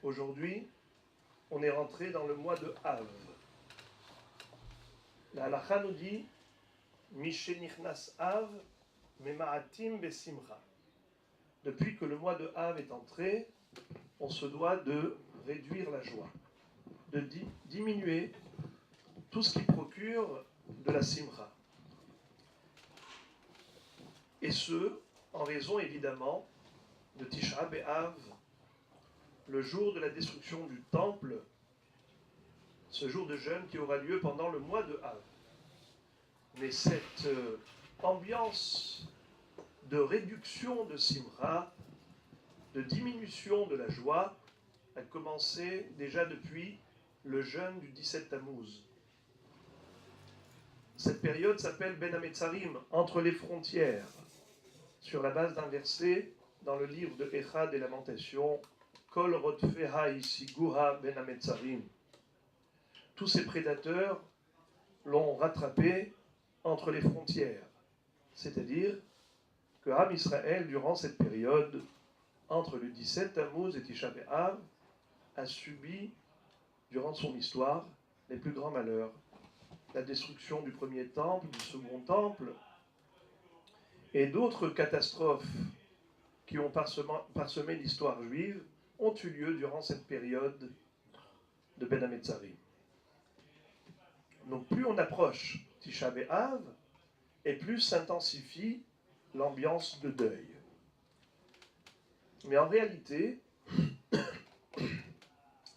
Aujourd'hui, on est rentré dans le mois de Av. La halakha nous dit Mishenichnas Av, Mema'atim Besimcha. Depuis que le mois de Av est entré, on se doit de réduire la joie, de diminuer tout ce qui procure de la simcha. Et ce, en raison évidemment de Tisha B'Av, le jour de la destruction du temple, ce jour de jeûne qui aura lieu pendant le mois de Av. Mais cette ambiance de réduction de simcha, de diminution de la joie, a commencé déjà depuis le jeûne du 17 Tammuz. Cette période s'appelle Ben Hametzarim, entre les frontières, sur la base d'un verset dans le livre de Echa des Lamentations, Kol Rodfeha Isiguha Ben Hametzarim. Tous ces prédateurs l'ont rattrapé entre les frontières, c'est-à-dire que Am Israël, durant cette période, entre le 17 Tammuz et Tisha B'Av, a subi, durant son histoire, les plus grands malheurs. La destruction du premier temple, du second temple, et d'autres catastrophes qui ont parsemé l'histoire juive ont eu lieu durant cette période de Ben Hametzarim. Donc plus on approche Tisha B'Av, et plus s'intensifie l'ambiance de deuil. Mais en réalité,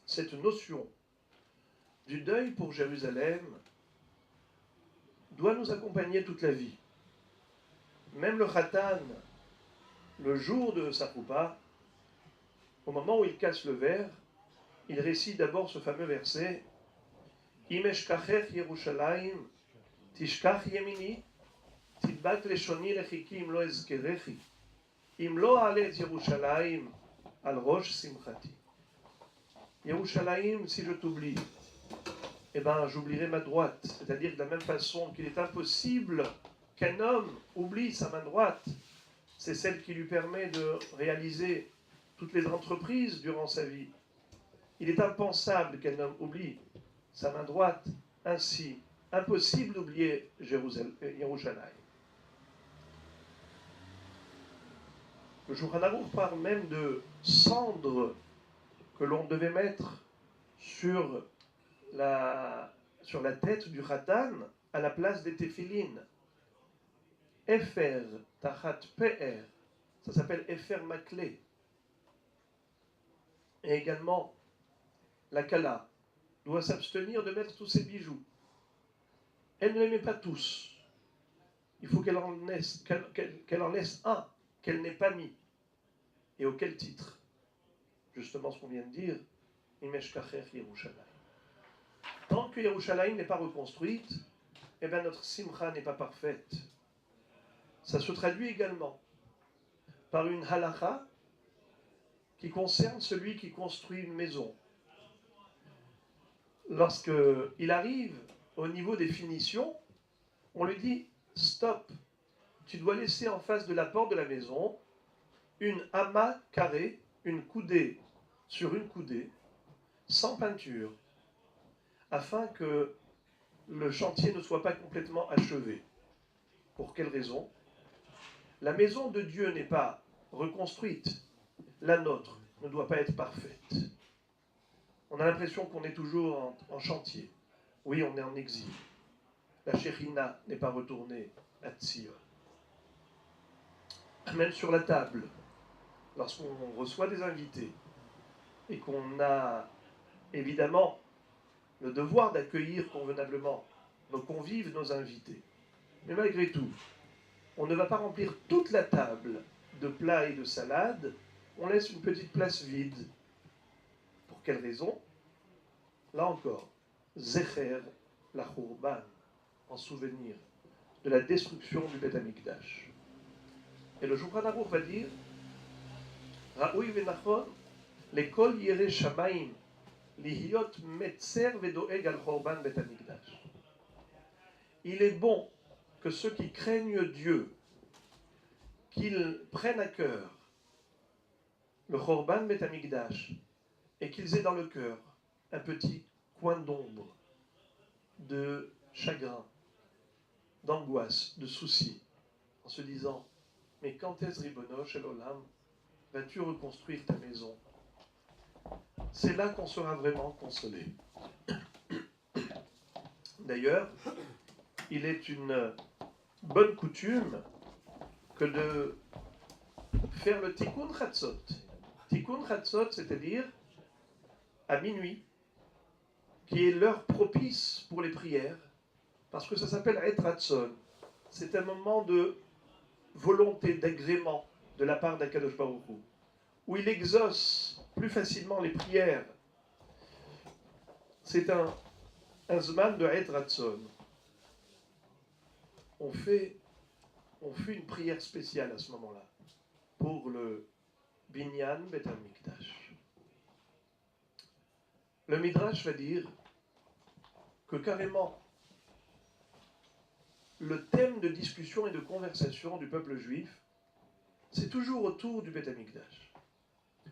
cette notion du deuil pour Jérusalem doit nous accompagner toute la vie. Même le Khatan, le jour de sa choupa, au moment où il casse le verre, il récite d'abord ce fameux verset Im eshkachech Yerushalayim, tishkach yemini, tidbak leshoni lechiki im lo ezkerechi, im lo a'ale et Yerushalayim al rosh simchati. Yerushalayim, si je t'oublie, eh ben, j'oublierai ma droite. C'est-à-dire de la même façon qu'il est impossible qu'un homme oublie sa main droite, c'est celle qui lui permet de réaliser toutes les entreprises durant sa vie. Il est impensable qu'un homme oublie sa main droite, ainsi impossible d'oublier Yerushalayim. Le Shulchan Aruch parle même de cendres que l'on devait mettre sur la tête du Khatan à la place des téphilines. Efer tachat pe'er, ça s'appelle Efer maklé. Et également, la Kala doit s'abstenir de mettre tous ses bijoux. Elle ne les met pas tous. Il faut qu'elle en laisse un qu'elle n'ait pas mis. Et auquel titre? Justement ce qu'on vient de dire, Imeshkachech Yerushalayim. Tant que Yerushalayim n'est pas reconstruite, eh bien notre simcha n'est pas parfaite. Ça se traduit également par une halakha qui concerne celui qui construit une maison. Lorsqu'il arrive au niveau des finitions, on lui dit « Stop, tu dois laisser en face de la porte de la maison une amas carrée, une coudée sur une coudée, sans peinture, afin que le chantier ne soit pas complètement achevé. » Pour quelle raison? La maison de Dieu n'est pas reconstruite. La nôtre ne doit pas être parfaite. On a l'impression qu'on est toujours en chantier. Oui, on est en exil. La Shekhinah n'est pas retournée à Tzion. Même sur la table, lorsqu'on reçoit des invités et qu'on a évidemment le devoir d'accueillir convenablement nos convives, nos invités. Mais malgré tout, on ne va pas remplir toute la table de plats et de salades, on laisse une petite place vide. Pour quelle raison? Là encore, Zecher la Khurban, en souvenir de la destruction du Beth Amikdash. Et le Shulchan Aruch va dire Ra'ui v'nachon lekol yireh shamayim lihiot metzer vedoeg al Khurban Beth Amikdash. Il est bon que ceux qui craignent Dieu, qu'ils prennent à cœur le Khurban Beth Amikdash et qu'ils aient dans le cœur un petit coin d'ombre, de chagrin, d'angoisse, de soucis, en se disant, mais quand est-ce Ribono Shel Olam, vas-tu reconstruire ta maison? C'est là qu'on sera vraiment consolé. D'ailleurs, il est une bonne coutume que de faire le Tikkun Chatzot. Tikkun Chatzot, c'est-à-dire à minuit, qui est l'heure propice pour les prières, parce que ça s'appelle Et Ratzon. C'est un moment de volonté, d'agrément de la part d'Akadosh Baruch Hu, où il exauce plus facilement les prières. C'est un zman de Et Ratzon. On fait une prière spéciale à ce moment-là, pour le Binyan Bet HaMikdash. Le Midrash va dire que carrément, le thème de discussion et de conversation du peuple juif, c'est toujours autour du Bet HaMikdash,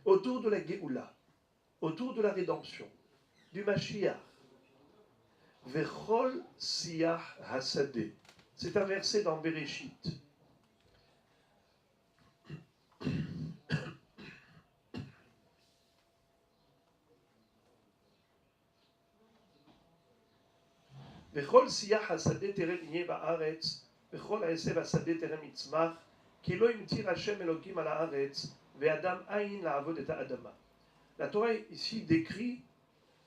autour de la Géoula, autour de la rédemption, du Mashiach. Vechol Siyah Hasadeh. C'est un verset dans Bereshit. Vechol Siyah Hasadeh terem yeh ba'aretz, vechol ha'esev hasadeh terem yitzmach, ki lo imtir Hashem Elokim al ha'aretz, ve'adam ayin la'avod et ha'adama. La Torah ici décrit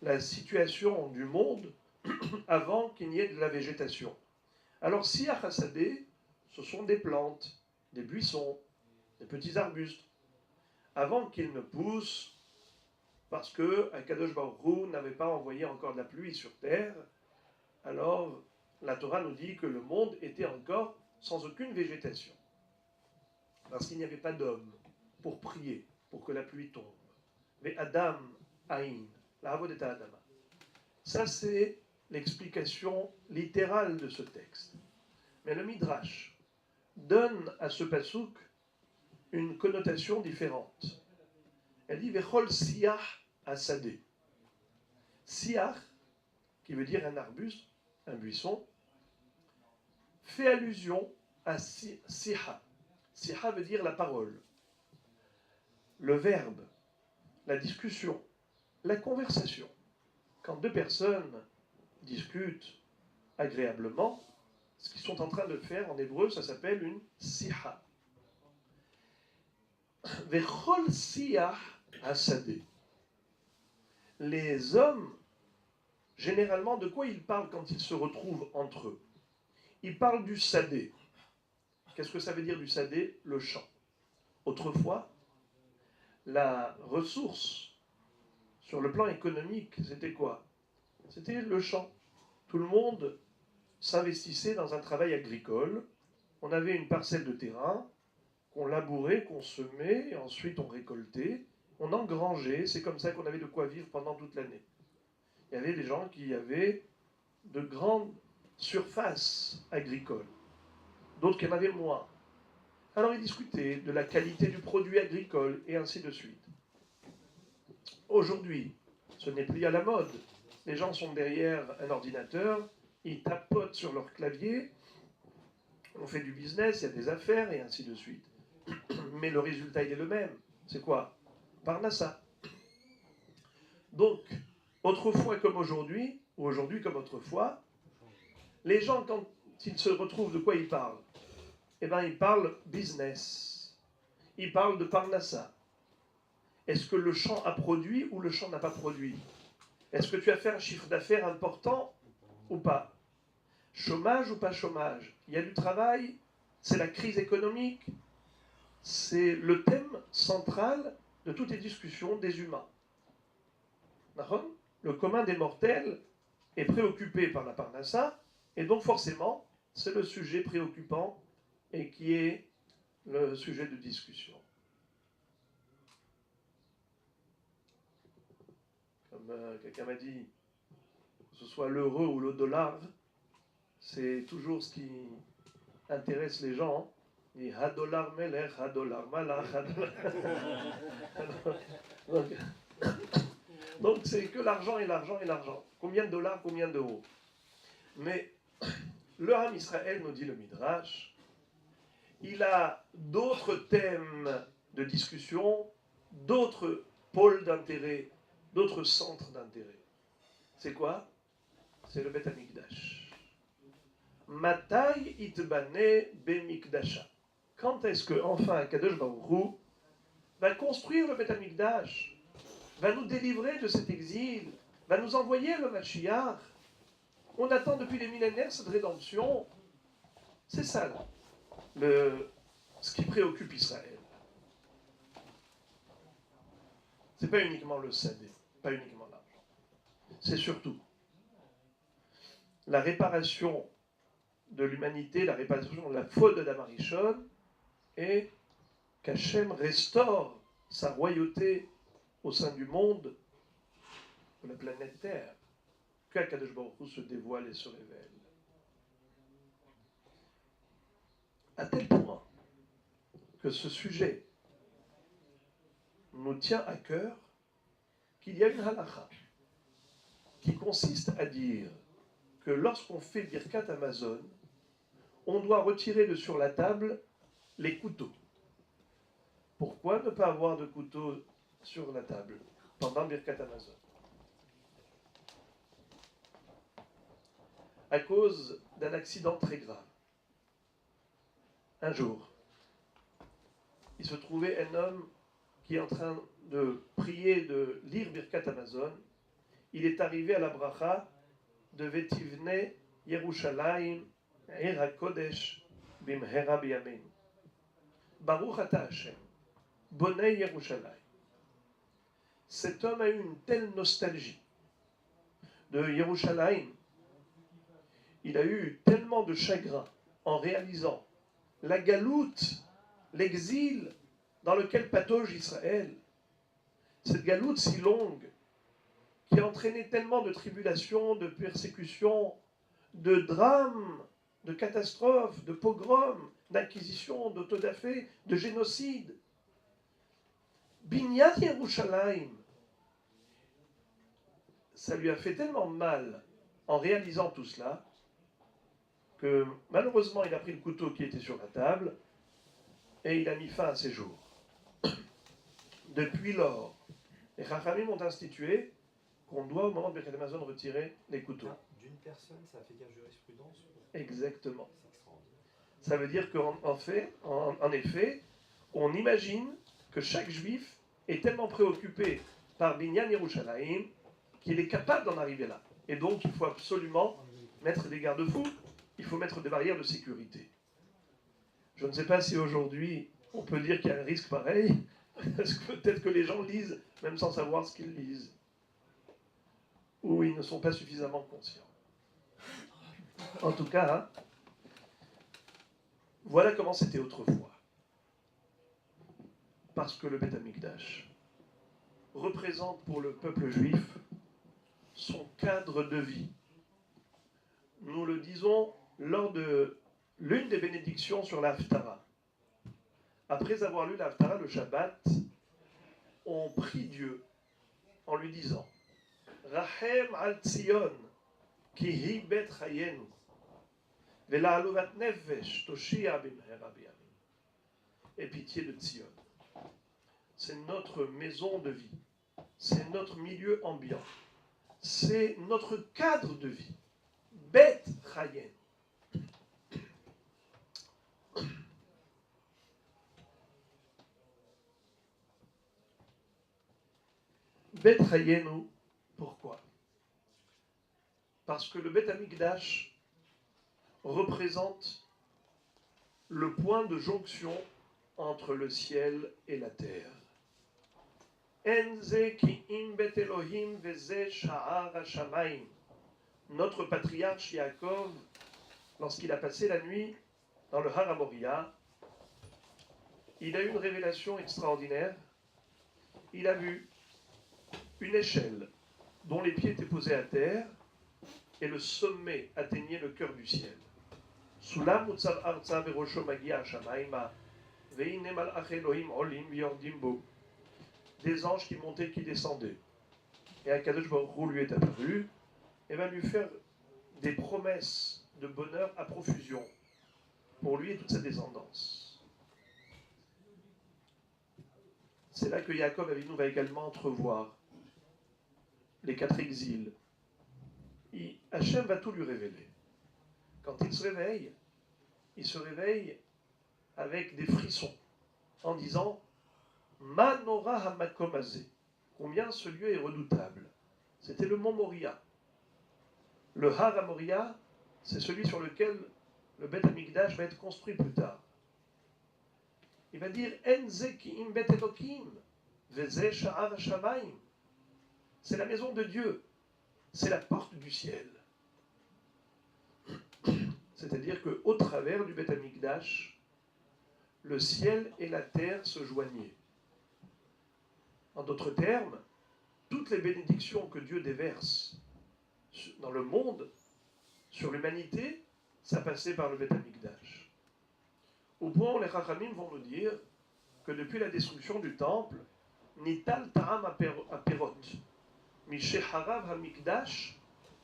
la situation du monde avant qu'il n'y ait de la végétation. Alors, Siyah Hasadeh, ce sont des plantes, des buissons, des petits arbustes, avant qu'ils ne poussent, parce que Akadosh Baruch Hu n'avait pas envoyé encore de la pluie sur terre. Alors, la Torah nous dit que le monde était encore sans aucune végétation, parce qu'il n'y avait pas d'homme pour prier, pour que la pluie tombe. Mais Adam, Aïn, la Avodeta Adama. Ça, c'est l'explication littérale de ce texte. Mais le Midrash donne à ce pasouk une connotation différente. Elle dit Vechol Siyah Hasadeh. Siyah, qui veut dire un arbuste, un buisson, fait allusion à Siha. Siha veut dire la parole, le verbe, la discussion, la conversation. Quand deux personnes discutent agréablement, ce qu'ils sont en train de faire en hébreu, ça s'appelle une siha. Vechol siyah hasadeh. Les hommes, généralement, de quoi ils parlent quand ils se retrouvent entre eux? Ils parlent du sadé. Qu'est-ce que ça veut dire du sadé? Le champ. Autrefois, la ressource sur le plan économique, c'était quoi? C'était le champ. Tout le monde s'investissait dans un travail agricole. On avait une parcelle de terrain qu'on labourait, qu'on semait, et ensuite on récoltait, on engrangeait. C'est comme ça qu'on avait de quoi vivre pendant toute l'année. Il y avait des gens qui avaient de grandes surfaces agricoles, d'autres qui en avaient moins. Alors ils discutaient de la qualité du produit agricole, et ainsi de suite. Aujourd'hui, ce n'est plus à la mode. Les gens sont derrière un ordinateur, ils tapotent sur leur clavier, on fait du business, il y a des affaires, et ainsi de suite. Mais le résultat, il est le même. C'est quoi? Parnassa. Donc, autrefois comme aujourd'hui, ou aujourd'hui comme autrefois, les gens, quand ils se retrouvent, de quoi ils parlent? Eh bien, ils parlent business. Ils parlent de Parnassa. Est-ce que le champ a produit ou le champ n'a pas produit? Est-ce que tu as fait un chiffre d'affaires important ou pas? Chômage ou pas chômage? Il y a du travail? C'est la crise économique? C'est le thème central de toutes les discussions des humains. Le commun des mortels est préoccupé par la Parnassa, et donc forcément, c'est le sujet préoccupant et qui est le sujet de discussion. Comme quelqu'un m'a dit, que ce soit l'euro ou le dollar, c'est toujours ce qui intéresse les gens. Il dit Hadollar Melech, Hadollar Malach, Hadollar. Donc, Donc c'est que l'argent et l'argent et l'argent. Combien de dollars, combien d'euros. Mais le Ham Israël, nous dit le Midrash, il a d'autres thèmes de discussion, d'autres pôles d'intérêt, d'autres centres d'intérêt. C'est quoi? C'est le Beth Amikdash. Matai itbane bemikdasha. Quand est-ce que enfin Kadosh Baruch Hu va construire le Beth Amikdash, va nous délivrer de cet exil, va nous envoyer le Mashiach? On attend depuis des millénaires cette rédemption. C'est ça là, ce qui préoccupe Israël. C'est pas uniquement le sadé, pas uniquement l'argent. C'est surtout la réparation de l'humanité, la réparation de la faute de Damarishon, et qu'Hachem restaure sa royauté au sein du monde, de la planète Terre, qu'Akadosh Baruch Hu se dévoile et se révèle. À tel point que ce sujet nous tient à cœur qu'il y a une halakha qui consiste à dire que lorsqu'on fait Birkat Amazon, on doit retirer de sur la table les couteaux. Pourquoi ne pas avoir de couteau sur la table pendant Birkat Amazon? À cause d'un accident très grave. Un jour, il se trouvait un homme qui est en train de prier, de lire Birkat Amazon. Il est arrivé à la bracha de Vetivne Yerushalayim Ir HaKodesh Bimhera Biyameinu. Baruch Ata Hashem, Bonei Yerushalayim. Cet homme a eu une telle nostalgie de Yerushalayim. Il a eu tellement de chagrin en réalisant la galoute, l'exil dans lequel patauge Israël. Cette galoute si longue qui a entraîné tellement de tribulations, de persécutions, de drames, de catastrophes, de pogroms, d'inquisitions, d'autodafé, de génocide. Binyat Yerushalayim, ça lui a fait tellement mal en réalisant tout cela que malheureusement il a pris le couteau qui était sur la table et il a mis fin à ses jours. Depuis lors, les Chachamim ont institué qu'on doit au moment de Birkat Amazon retirer les couteaux. D'une personne, ça a fait qu'un jurisprudence. Exactement. C'est extraordinaire. Ça veut dire qu'en effet, on imagine que chaque juif est tellement préoccupé par Binyan Yerushalayim qu'il est capable d'en arriver là. Et donc il faut absolument mettre des garde-fous, il faut mettre des barrières de sécurité. Je ne sais pas si aujourd'hui on peut dire qu'il y a un risque pareil, parce que peut-être que les gens lisent même sans savoir ce qu'ils lisent, ou ils ne sont pas suffisamment conscients. En tout cas, voilà comment c'était autrefois. Parce que le Beth Amikdash représente pour le peuple juif son cadre de vie. Nous le disons lors de l'une des bénédictions sur la Haftara. Après avoir lu la Haftara le Shabbat, on prie Dieu en lui disant Rachem al Tzion, ki hi bet chayenu, vela'aluvat nefesh toshia bimhera biyamim. Et pitié de Tzion. C'est notre maison de vie, c'est notre milieu ambiant, c'est notre cadre de vie. Bet chayenu. Bet Hayenu, pourquoi? Parce que le Bet Amikdash représente le point de jonction entre le ciel et la terre. Enze ki im bet Elohim veze sha'ar hashamayim. Notre patriarche Yaakov, lorsqu'il a passé la nuit dans le Har HaMoriah, il a eu une révélation extraordinaire. Il a vu une échelle dont les pieds étaient posés à terre et le sommet atteignait le cœur du ciel. Sulam utzav arza berosho magia hashamayma veine malach Elohim olim yordim bo. Des anges qui montaient, qui descendaient. Et Akadosh Baruch Hu lui est apparu et va lui faire des promesses de bonheur à profusion pour lui et toute sa descendance. C'est là que Yaakov Avinu va également entrevoir les 4 exils. Hachem va tout lui révéler. Quand il se réveille avec des frissons en disant Manora Hamakom Azeh, combien ce lieu est redoutable. C'était le mont Moria. Le Har Moria, c'est celui sur lequel le Beth Amikdash va être construit plus tard. Il va dire Enze ki'im bet Elokim, veze sha'ar shamayim. C'est la maison de Dieu, c'est la porte du ciel. C'est-à-dire qu'au travers du Beth Amikdash, le ciel et la terre se joignaient. En d'autres termes, toutes les bénédictions que Dieu déverse dans le monde, sur l'humanité, ça passait par le Beth Amikdash. Au point où les Chachamim vont nous dire que depuis la destruction du temple, Nital Ta'am Aperot, Misheharav Hamikdash,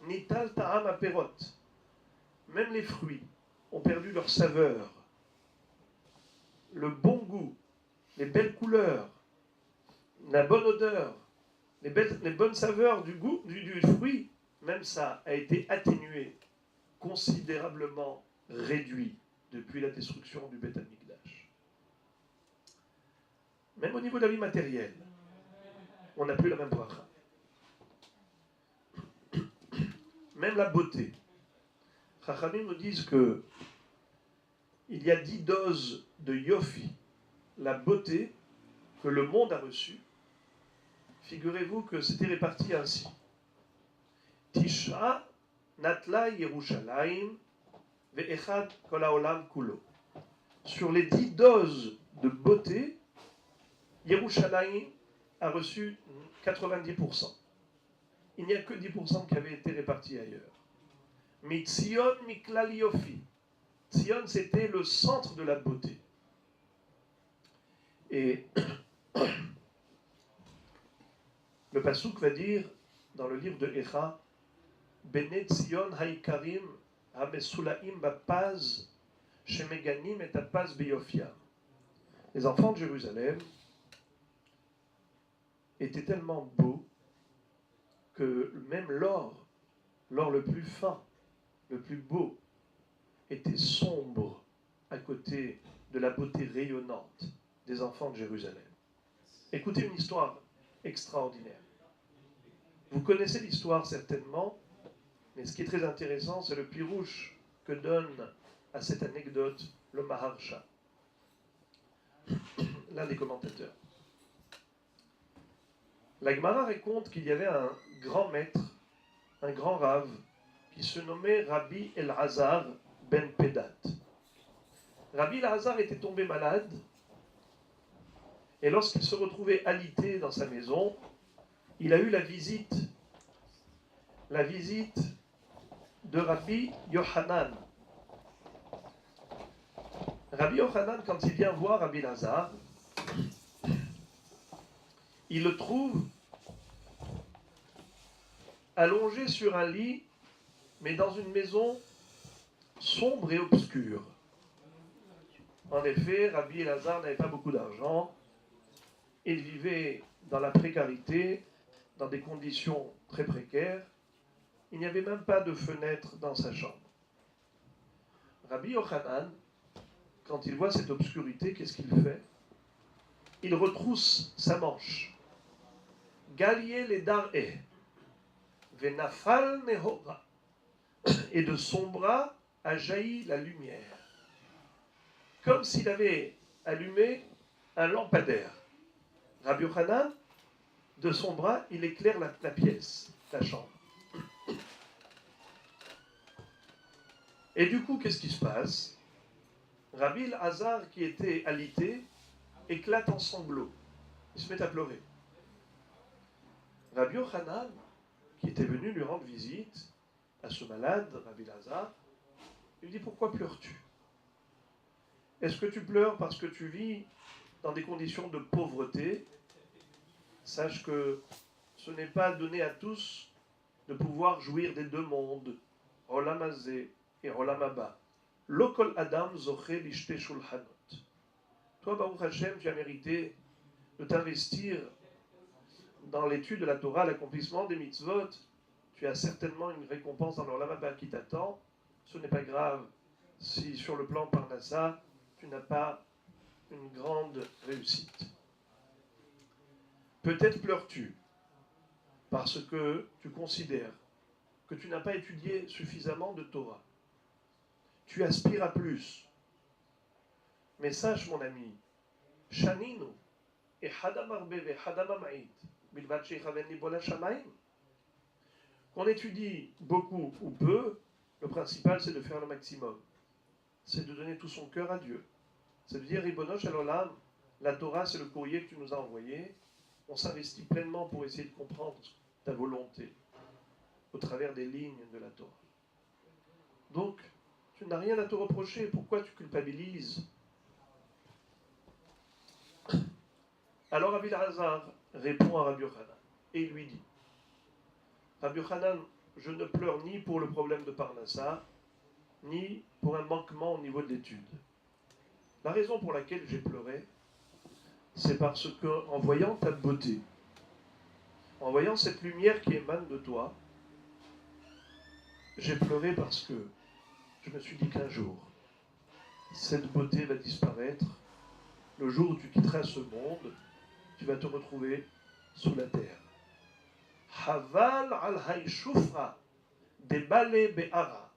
Nital Ta'am Aperot. Même les fruits ont perdu leur saveur, le bon goût, les belles couleurs, la bonne odeur, les bonnes saveurs du goût du fruit, même ça a été atténué, considérablement réduit depuis la destruction du Beth Amikdash. Même au niveau de la vie matérielle, on n'a plus la même bracha. Même la beauté. Chachamim nous disent que il y a 10 doses de yofi, la beauté que le monde a reçue. Figurez-vous que c'était réparti ainsi. Tisha natla Yerushalayim ve'echad kol haolam kulo. Sur les 10 doses de beauté, Yerushalayim a reçu 90%. Il n'y a que 10% qui avaient été répartis ailleurs. Mitzion miklal yofi. Tzion, c'était le centre de la beauté. Et le Passouk va dire, dans le livre de Echa, Bene Tzion haikarim hamesulaim bapaz shemeganim et apaz beyofia. Les enfants de Jérusalem étaient tellement beaux que même l'or le plus fin, le plus beau, était sombre à côté de la beauté rayonnante des enfants de Jérusalem. Écoutez une histoire extraordinaire. Vous connaissez l'histoire certainement, mais ce qui est très intéressant, c'est le pirouche que donne à cette anecdote le Maharsha, l'un des commentateurs. La Gemara raconte qu'il y avait un grand maître, un grand rave, qui se nommait Rabbi Elazar ben Pedat. Rabbi Elazar était tombé malade, et lorsqu'il se retrouvait alité dans sa maison, il a eu la visite de Rabbi Yochanan. Rabbi Yochanan, quand il vient voir Rabbi Elazar, il le trouve allongé sur un lit, mais dans une maison sombre et obscure. En effet, Rabbi Elazar n'avait pas beaucoup d'argent. Il vivait dans la précarité, dans des conditions très précaires. Il n'y avait même pas de fenêtre dans sa chambre. Rabbi Yochanan, quand il voit cette obscurité, qu'est-ce qu'il fait? Il retrousse sa manche. Galier les dar'eh, venafal nehora. Et de son bras a jailli la lumière. Comme s'il avait allumé un lampadaire. Rabbi Yochanan, de son bras, il éclaire la pièce, la chambre. Et du coup, qu'est-ce qui se passe? Rabbi Elazar, qui était alité, éclate en sanglots. Il se met à pleurer. Rabbi Yochanan, qui était venu lui rendre visite à ce malade, Rabbi Elazar, il lui dit: pourquoi pleures-tu? Est-ce que tu pleures parce que tu vis dans des conditions de pauvreté? Sache que ce n'est pas donné à tous de pouvoir jouir des deux mondes, Olam Hazeh et Olam Haba. Lo kol adam zoché lishte shulchanot. Toi, Baruch Hashem, tu as mérité de t'investir dans l'étude de la Torah, l'accomplissement des mitzvot. Tu as certainement une récompense dans l'Olam Haba qui t'attend. Ce n'est pas grave si sur le plan Parnassa, tu n'as pas une grande réussite. Peut-être pleures-tu parce que tu considères que tu n'as pas étudié suffisamment de Torah. Tu aspires à plus. Mais sache, mon ami, Shaninu et Hadamarbe ve Hadamamait, bilvat shechaven libola shamayim. Qu'on étudie beaucoup ou peu, le principal c'est de faire le maximum. C'est de donner tout son cœur à Dieu. C'est de dire, Ribono Shel Olam, la Torah c'est le courrier que tu nous as envoyé. On s'investit pleinement pour essayer de comprendre ta volonté au travers des lignes de la Torah. Donc, tu n'as rien à te reprocher. Pourquoi tu culpabilises? Alors Rabbi Elazar répond à Rabbi Yochanan et il lui dit, Rabbi Yochanan, je ne pleure ni pour le problème de Parnassa, ni pour un manquement au niveau de l'étude. La raison pour laquelle j'ai pleuré, c'est parce que, en voyant ta beauté, en voyant cette lumière qui émane de toi, j'ai pleuré parce que je me suis dit qu'un jour, cette beauté va disparaître. Le jour où tu quitteras ce monde, tu vas te retrouver sous la terre. Haval al haïchoufra, des balais be'ara.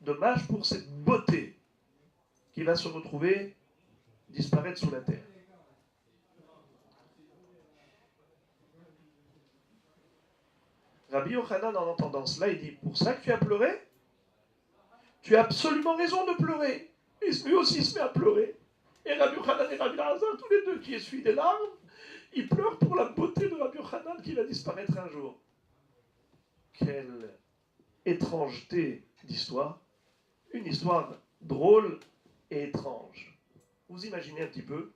Dommage pour cette beauté qui va se retrouver, disparaître sous la terre. Rabbi Yochanan, en entendant cela, il dit, pour ça que tu as pleuré? Tu as absolument raison de pleurer. Et lui aussi il se met à pleurer. Et Rabbi Yochanan et Rabbi Elazar, tous les deux qui essuient des larmes, ils pleurent pour la beauté de Rabbi Yochanan qui va disparaître un jour. Quelle étrangeté d'histoire. Une histoire drôle et étrange. Vous imaginez un petit peu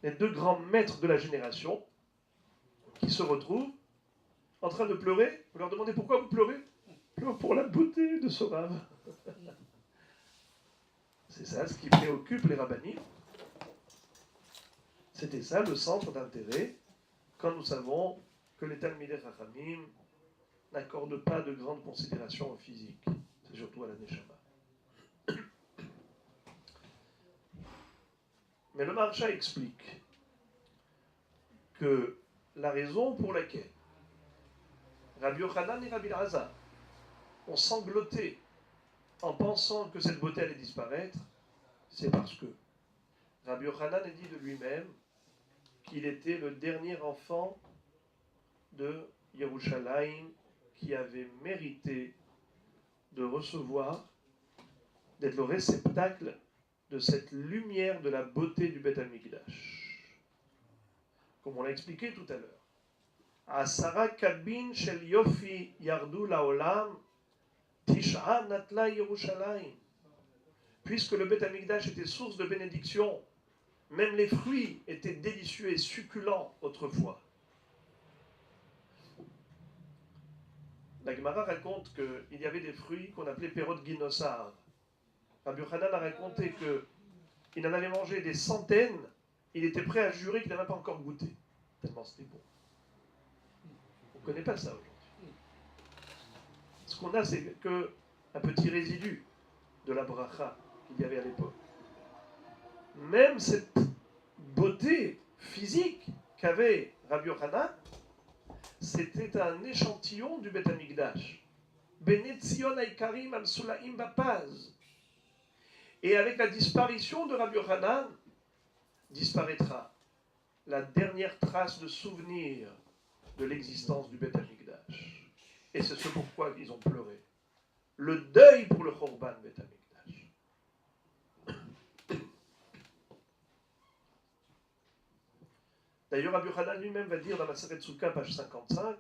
les deux grands maîtres de la génération qui se retrouvent en train de pleurer. Vous leur demandez pourquoi vous pleurez? Pleure pour la beauté de ce rave. C'est ça ce qui préoccupe les rabbinim. C'était ça le centre d'intérêt quand nous savons que les Talmidei Chachamim n'accordent pas de grande considération au physique. C'est surtout à la Neshama. Mais le Maharsha explique que la raison pour laquelle Rabbi Yochanan et Rabbi Elazar ont sangloté en pensant que cette beauté allait disparaître, c'est parce que Rabbi Yochanan a dit de lui-même qu'il était le dernier enfant de Yerushalayim qui avait mérité de recevoir, d'être le réceptacle de cette lumière de la beauté du Beth HaMikdash. Comme on l'a expliqué tout à l'heure. Asara kabin shel yofi yardu laolam tisha natla Yerushalayim. Puisque le Beth HaMikdash était source de bénédiction, même les fruits étaient délicieux et succulents autrefois. La Gemara raconte qu'il y avait des fruits qu'on appelait Perot Ginosar. Rabbi Yochanan a raconté qu'il en avait mangé des centaines, il était prêt à jurer qu'il n'avait pas encore goûté. Tellement c'était bon. On ne connaît pas ça aujourd'hui. Ce qu'on a, c'est qu'un petit résidu de la bracha qu'il y avait à l'époque. Même cette beauté physique qu'avait Rabbi Yochanan, c'était un échantillon du Beth HaMikdash. Bene Tzion Haikarim al Sulaim Bapaz. Et avec la disparition de Rabbi Yochanan, disparaîtra la dernière trace de souvenir de l'existence du Beth HaMikdash. Et c'est ce pourquoi ils ont pleuré. Le deuil pour le Chorban Beth HaMikdash. D'ailleurs, Rabbi Yochanan lui-même va dire dans Maseret Souka, page 55,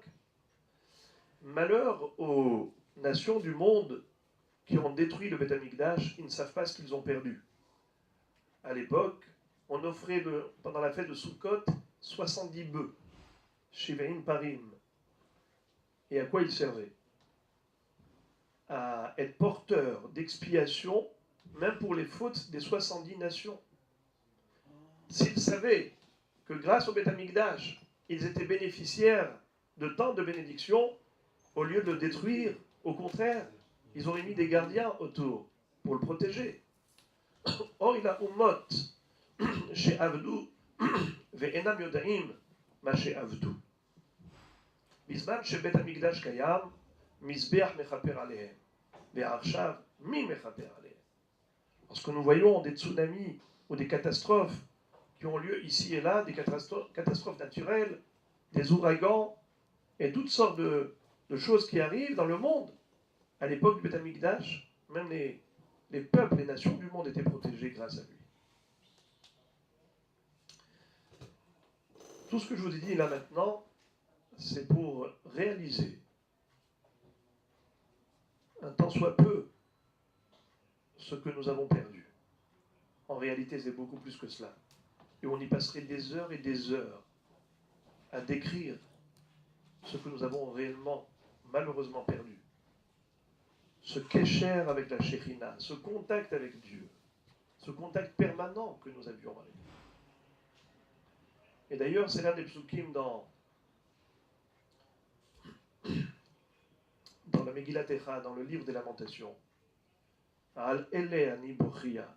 malheur aux nations du monde qui ont détruit le Beth HaMikdash, ils ne savent pas ce qu'ils ont perdu. À l'époque, on offrait pendant la fête de Sukkot 70 bœufs, Shivein Parim, Et à quoi il servait? À être porteur d'expiation, même pour les fautes des 70 nations. S'ils savaient que grâce au Beth Amikdash, ils étaient bénéficiaires de tant de bénédictions, au lieu de le détruire, au contraire, ils auraient mis des gardiens autour pour le protéger. Or, il a umot chez Avdou, ve'enam yodaim ma chez Avdou. בזמן שבית המקדש קיים, מזבח מכפר עליהם, ועכשיו מי מכפר עליהם? Lorsque nous voyons des tsunamis ou des catastrophes qui ont lieu ici et là, des catastrophes naturelles, des ouragans et toutes sortes de choses qui arrivent dans le monde, à l'époque du Beth Amikdash, même les peuples, les nations du monde étaient protégés grâce à lui. Tout ce que je vous ai dit là maintenant, c'est pour réaliser un tant soit peu ce que nous avons perdu. En réalité, c'est beaucoup plus que cela. Et on y passerait des heures et des heures à décrire ce que nous avons réellement, malheureusement perdu. Ce kécher avec la Shekhinah, ce contact avec Dieu, ce contact permanent que nous avions avec lui. Et d'ailleurs, c'est l'un des psukim dans la Megillat Echa, dans le livre des Lamentations. Al ele ani bochia.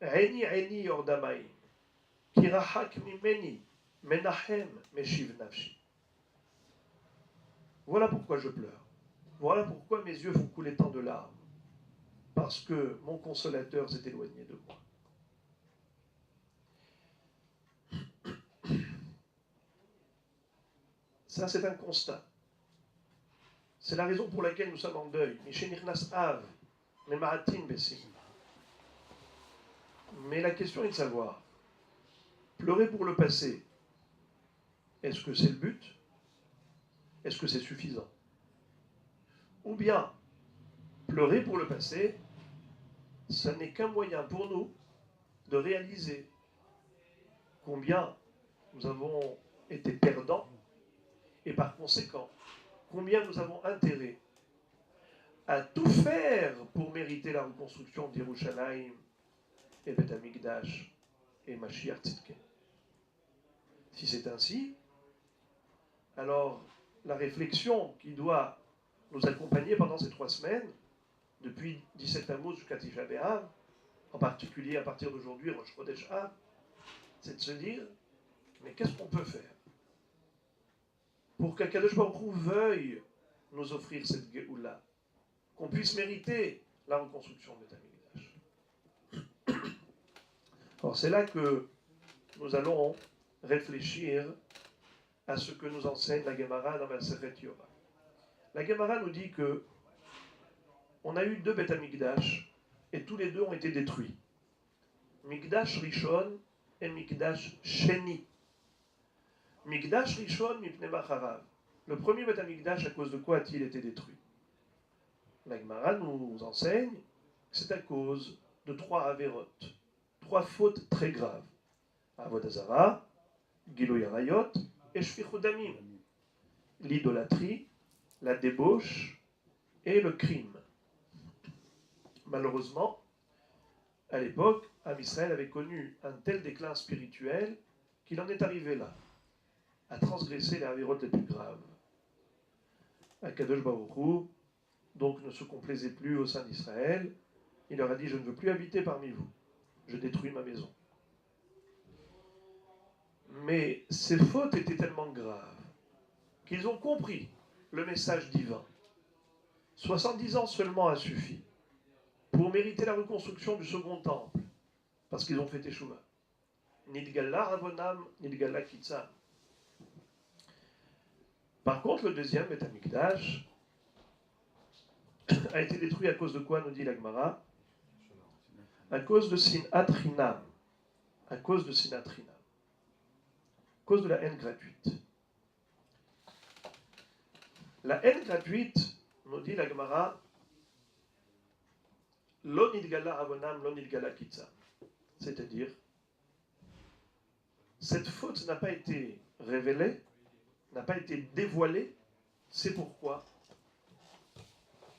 Eni eni yordamaim. Kirahak mimeni. Menachem meshiv nafshi. Voilà pourquoi je pleure. Voilà pourquoi mes yeux font couler tant de larmes. Parce que mon consolateur s'est éloigné de moi. Ça, c'est un constat. C'est la raison pour laquelle nous sommes en deuil. Mais la question est de savoir, pleurer pour le passé, est-ce que c'est le but? Est-ce que c'est suffisant? Ou bien, pleurer pour le passé, ce n'est qu'un moyen pour nous de réaliser combien nous avons été perdants et par conséquent, combien nous avons intérêt à tout faire pour mériter la reconstruction d'Yerushalayim et Beth Amikdash et Mashiach Tzidken. Si c'est ainsi, alors la réflexion qui doit nous accompagner pendant ces 3 semaines, depuis 17 Tammuz jusqu'à Tisha B'Av, en particulier à partir d'aujourd'hui, Rosh Chodesh Av, c'est de se dire, mais qu'est-ce qu'on peut faire pour qu'Akadosh Baruch Hu veuille nous offrir cette Géoula, qu'on puisse mériter la reconstruction de Beth Amikdash. Alors c'est là que nous allons réfléchir à ce que nous enseigne la Gemara dans Masechet Yoma. La Gemara nous dit que on a eu 2 Beth Amikdash et tous les 2 ont été détruits. Mikdash Rishon et Mikdash Sheni. Mikdash Rishon mipnei Macharav. Le premier Beth Amikdash, à cause de quoi a-t-il été détruit? La Gemara nous enseigne que c'est à cause de 3 averot, 3 fautes très graves. Avodah Zara, Giloy Arayot et Shfichut Damim. L'idolâtrie, la débauche et le crime. Malheureusement, à l'époque, Am Israël avait connu un tel déclin spirituel qu'il en est arrivé là, à transgresser les avérotes les plus graves. Akadosh Baruch Hu, donc, ne se complaisait plus au sein d'Israël. Il leur a dit, je ne veux plus habiter parmi vous. Je détruis ma maison. Mais ces fautes étaient tellement graves qu'ils ont compris le message divin. 70 ans seulement a suffi pour mériter la reconstruction du second temple, parce qu'ils ont fait Teshuvah. Nidgala Avonam, Nidgala Kitzam. Par contre, le deuxième, Beth Amikdash, a été détruit à cause de quoi, nous dit la Gemara? À cause de Sinat Chinam. À cause de Sinat Chinam. À cause de la haine gratuite. La haine gratuite, nous dit la Gemara, Lo nidgala avonam, lo nidgala kitzam. C'est-à-dire, cette faute n'a pas été révélée, n'a pas été dévoilée. C'est pourquoi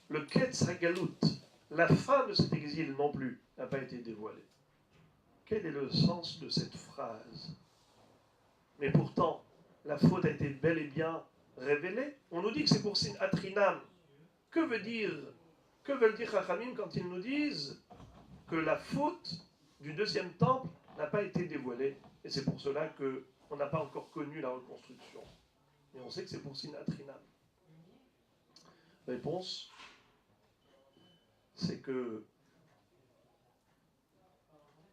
le Ketz Hagalut, la fin de cet exil non plus, n'a pas été dévoilée. Quel est le sens de cette phrase? Mais pourtant, la faute a été bel et bien révélée. On nous dit que c'est pour Sin Atrinam. Que veulent dire Chachamim quand ils nous disent que la faute du deuxième temple n'a pas été dévoilée? Et c'est pour cela qu'on n'a pas encore connu la reconstruction. Mais on sait que c'est pour Sin Atrinam. Réponse, c'est que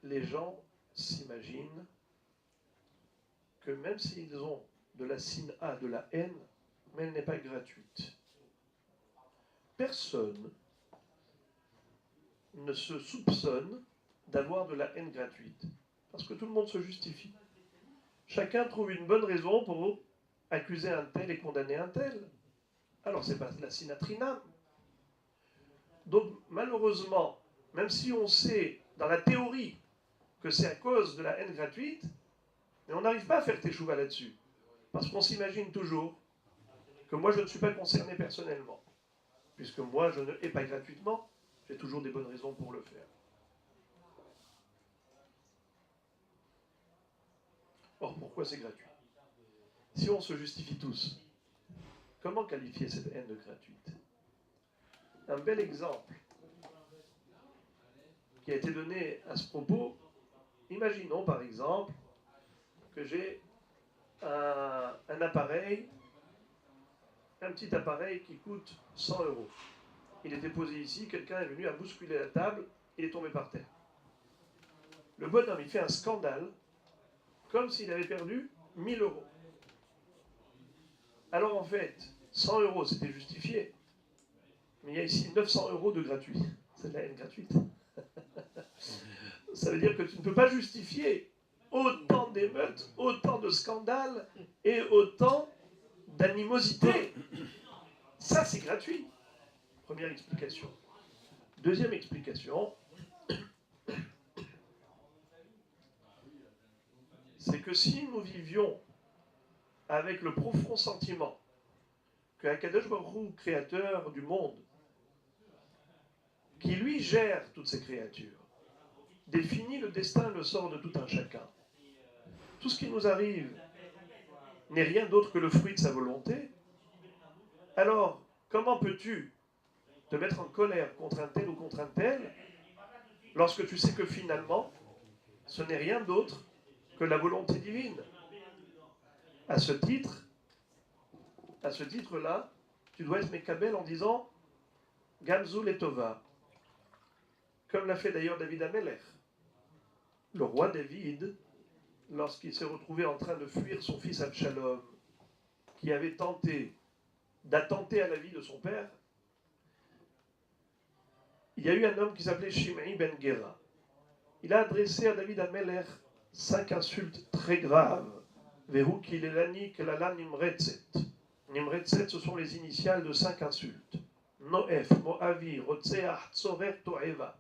les gens s'imaginent que même s'ils ont de la sina, de la haine, mais elle n'est pas gratuite. Personne ne se soupçonne d'avoir de la haine gratuite, parce que tout le monde se justifie. Chacun trouve une bonne raison pour accuser un tel et condamner un tel. Alors c'est pas de la sinatrina. Donc malheureusement, même si on sait dans la théorie que c'est à cause de la haine gratuite, mais on n'arrive pas à faire teshuva là-dessus. Parce qu'on s'imagine toujours que moi je ne suis pas concerné personnellement. Puisque moi je ne hais pas gratuitement, j'ai toujours des bonnes raisons pour le faire. Or, pourquoi c'est gratuit? Si on se justifie tous, comment qualifier cette haine de gratuite? Un bel exemple qui a été donné à ce propos, imaginons par exemple que j'ai un appareil, un petit appareil qui coûte 100 €. Il était posé ici, quelqu'un est venu à bousculer la table, il est tombé par terre. Le bonhomme, il fait un scandale, comme s'il avait perdu 1000 €. Alors en fait, 100 € c'était justifié, mais il y a ici 900 € de gratuit. C'est de la haine gratuite. Ça veut dire que tu ne peux pas justifier autant d'émeutes, autant de scandales et autant d'animosité. Ça, c'est gratuit. Première explication. Deuxième explication, c'est que si nous vivions avec le profond sentiment que Akadosh Baruch Hu, créateur du monde, qui lui gère toutes ces créatures, définit le destin et le sort de tout un chacun. Tout ce qui nous arrive n'est rien d'autre que le fruit de sa volonté. Alors, comment peux-tu te mettre en colère contre un tel ou contre un tel lorsque tu sais que finalement, ce n'est rien d'autre que la volonté divine? À ce titre-là, tu dois être Mekabel en disant Gamzul et Tova, comme l'a fait d'ailleurs David Amelech. Le roi David, lorsqu'il s'est retrouvé en train de fuir son fils Absalom, qui avait tenté d'attenter à la vie de son père, il y a eu un homme qui s'appelait Shimei ben Gera. Il a adressé à David Amelech 5 insultes très graves. Vehu kilelani kelala nimretzet. Nimretzet, ce sont les initiales de 5 insultes. Noef, Moavi, Rotseach, Tzorer, Toeva.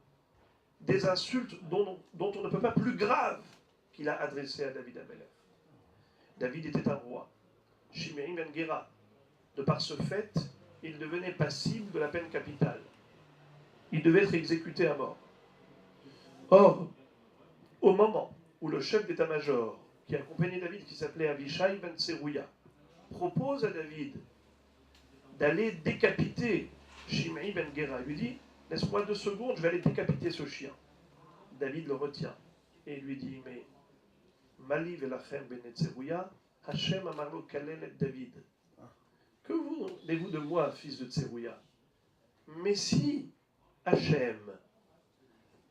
Des insultes dont on ne peut pas plus graves qu'il a adressées à David Amelech. David était un roi. Shimei ben Gera. De par ce fait, il devenait passible de la peine capitale. Il devait être exécuté à mort. Or, au moment où le chef d'état-major, qui accompagnait David, qui s'appelait Avishai ben Tserouya, propose à David d'aller décapiter Shimei ben Gera, il lui dit « Laisse-moi 2 secondes, je vais aller décapiter ce chien. » David le retient et lui dit « Mais Mali velachem ben Tserouya, Hachem amarlo kalel et David. » Que voulez-vous de moi, fils de Tserouya? Mais si Hachem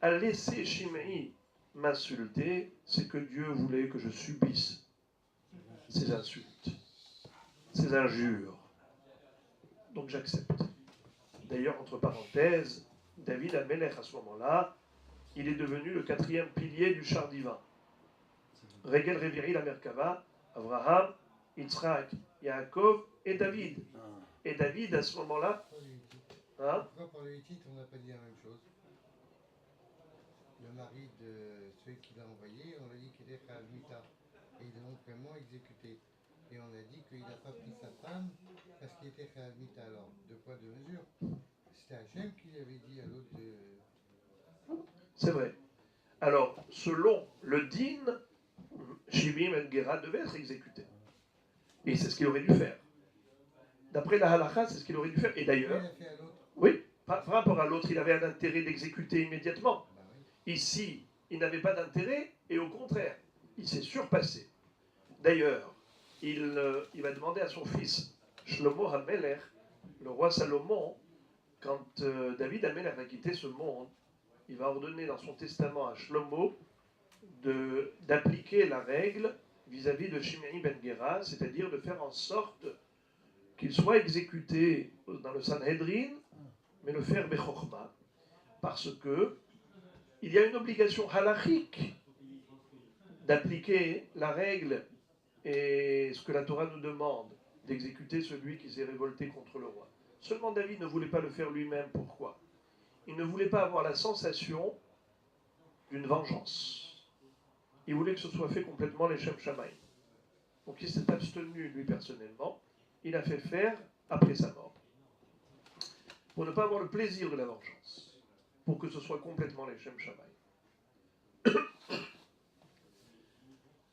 a laissé Shimei m'insulter, c'est que Dieu voulait que je subisse ces insultes, ces injures. Donc j'accepte. D'ailleurs, entre parenthèses, David Amelech, à ce moment-là, il est devenu le 4e pilier du char divin. Regel Reviri la Merkava, Abraham, Yitzhak, Yaakov et David. Et David, à ce moment-là... Hein? Pourquoi pour les titres, on n'a pas dit la même chose? Le mari de celui qui l'a envoyé, on a dit qu'il était Khalmita. Et il l'ont vraiment exécuté. Et on a dit qu'il n'a pas pris sa femme parce qu'il était Khalavite. Alors, deux poids, deux mesures. C'était Hachem qui avait dit à l'autre de... C'est vrai. Alors, selon le din, Shimei Ben Gera devait être exécuté. Et c'est ce qu'il aurait dû faire. D'après la halakha, c'est ce qu'il aurait dû faire. Et d'ailleurs, oui, par rapport à l'autre, il avait un intérêt d'exécuter immédiatement. Ici, il n'avait pas d'intérêt, et au contraire, il s'est surpassé. D'ailleurs, il va demander à son fils, Shlomo HaMelech, le roi Salomon, quand David HaMelech va quitter ce monde, il va ordonner dans son testament à Shlomo d'appliquer la règle vis-à-vis de Shimei Ben Gera, c'est-à-dire de faire en sorte qu'il soit exécuté dans le Sanhedrin, mais le faire Bechorma, parce que il y a une obligation halachique d'appliquer la règle et ce que la Torah nous demande, d'exécuter celui qui s'est révolté contre le roi. Seulement David ne voulait pas le faire lui-même. Pourquoi? Il ne voulait pas avoir la sensation d'une vengeance. Il voulait que ce soit fait complètement les Shem Shamaï. Donc il s'est abstenu, lui personnellement. Il a fait faire après sa mort. Pour ne pas avoir le plaisir de la vengeance. Pour que ce soit complètement les Shem Shamaï.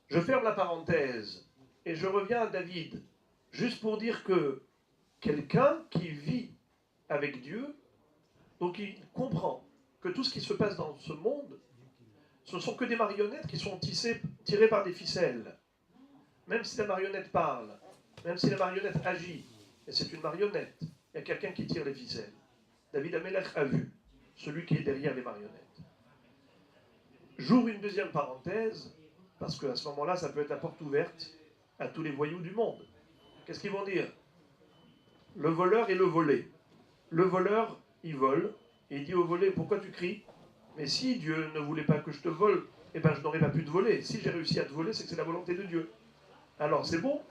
Je ferme la parenthèse et je reviens à David, juste pour dire que quelqu'un qui vit avec Dieu, donc il comprend que tout ce qui se passe dans ce monde, ce ne sont que des marionnettes qui sont tirées par des ficelles. Même si la marionnette parle, même si la marionnette agit, et c'est une marionnette, il y a quelqu'un qui tire les ficelles. David HaMelech a vu celui qui est derrière les marionnettes. J'ouvre une deuxième parenthèse, parce qu'à ce moment-là, ça peut être la porte ouverte à tous les voyous du monde. Qu'est-ce qu'ils vont dire? Le voleur et le volé. Le voleur, il vole, et il dit au volé, pourquoi tu cries? Mais si Dieu ne voulait pas que je te vole, eh ben je n'aurais pas pu te voler. Si j'ai réussi à te voler, c'est que c'est la volonté de Dieu. Alors c'est bon?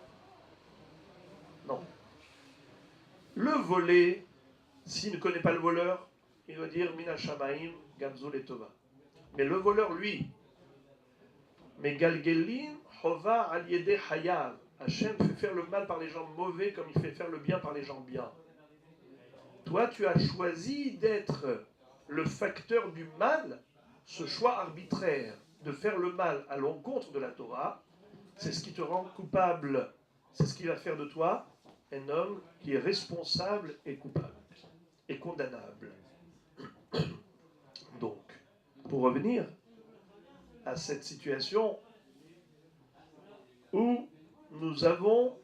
Non. Le volé, s'il ne connaît pas le voleur, il doit dire Mina Shamaim, Gamzo Letova. Mais le voleur, lui, mais Galgelin, Hova Aliede Hayav. Hachem fait faire le mal par les gens mauvais comme il fait faire le bien par les gens bien. Toi, tu as choisi d'être le facteur du mal, ce choix arbitraire de faire le mal à l'encontre de la Torah, c'est ce qui te rend coupable. C'est ce qui va faire de toi un homme qui est responsable et coupable et condamnable. Donc, pour revenir à cette situation où nous avons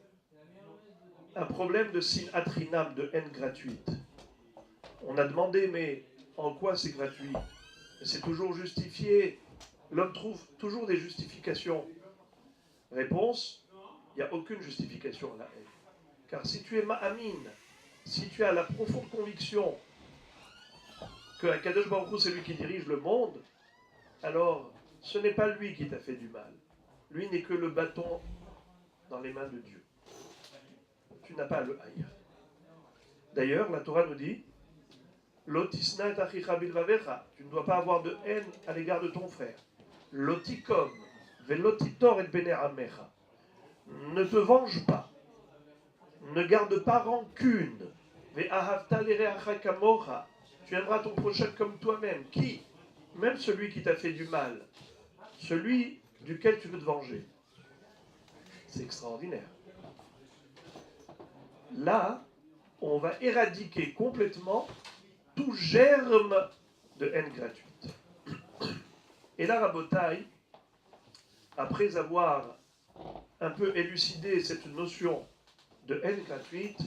un problème de sinatrinam, de haine gratuite. On a demandé, mais en quoi c'est gratuit? C'est toujours justifié. L'homme trouve toujours des justifications. Réponse, il n'y a aucune justification à la haine. Car si tu es ma'amine, si tu as la profonde conviction que Akadosh Baruch Hu, c'est lui qui dirige le monde, alors ce n'est pas lui qui t'a fait du mal. Lui n'est que le bâton dans les mains de Dieu. Tu n'as pas à le haïr. D'ailleurs, la Torah nous dit Lotisna et achicha bilvavecha. Tu ne dois pas avoir de haine à l'égard de ton frère. Lotikom velotitor et bene amecha. Ne te venge pas. Ne garde pas rancune. Ve'ahavta lireacha kamocha. Tu aimeras ton prochain comme toi-même. Qui? Même celui qui t'a fait du mal. Celui duquel tu veux te venger. C'est extraordinaire. Là, on va éradiquer complètement tout germe de haine gratuite. Et là, Rabotai, après avoir un peu élucidé cette notion de haine gratuite,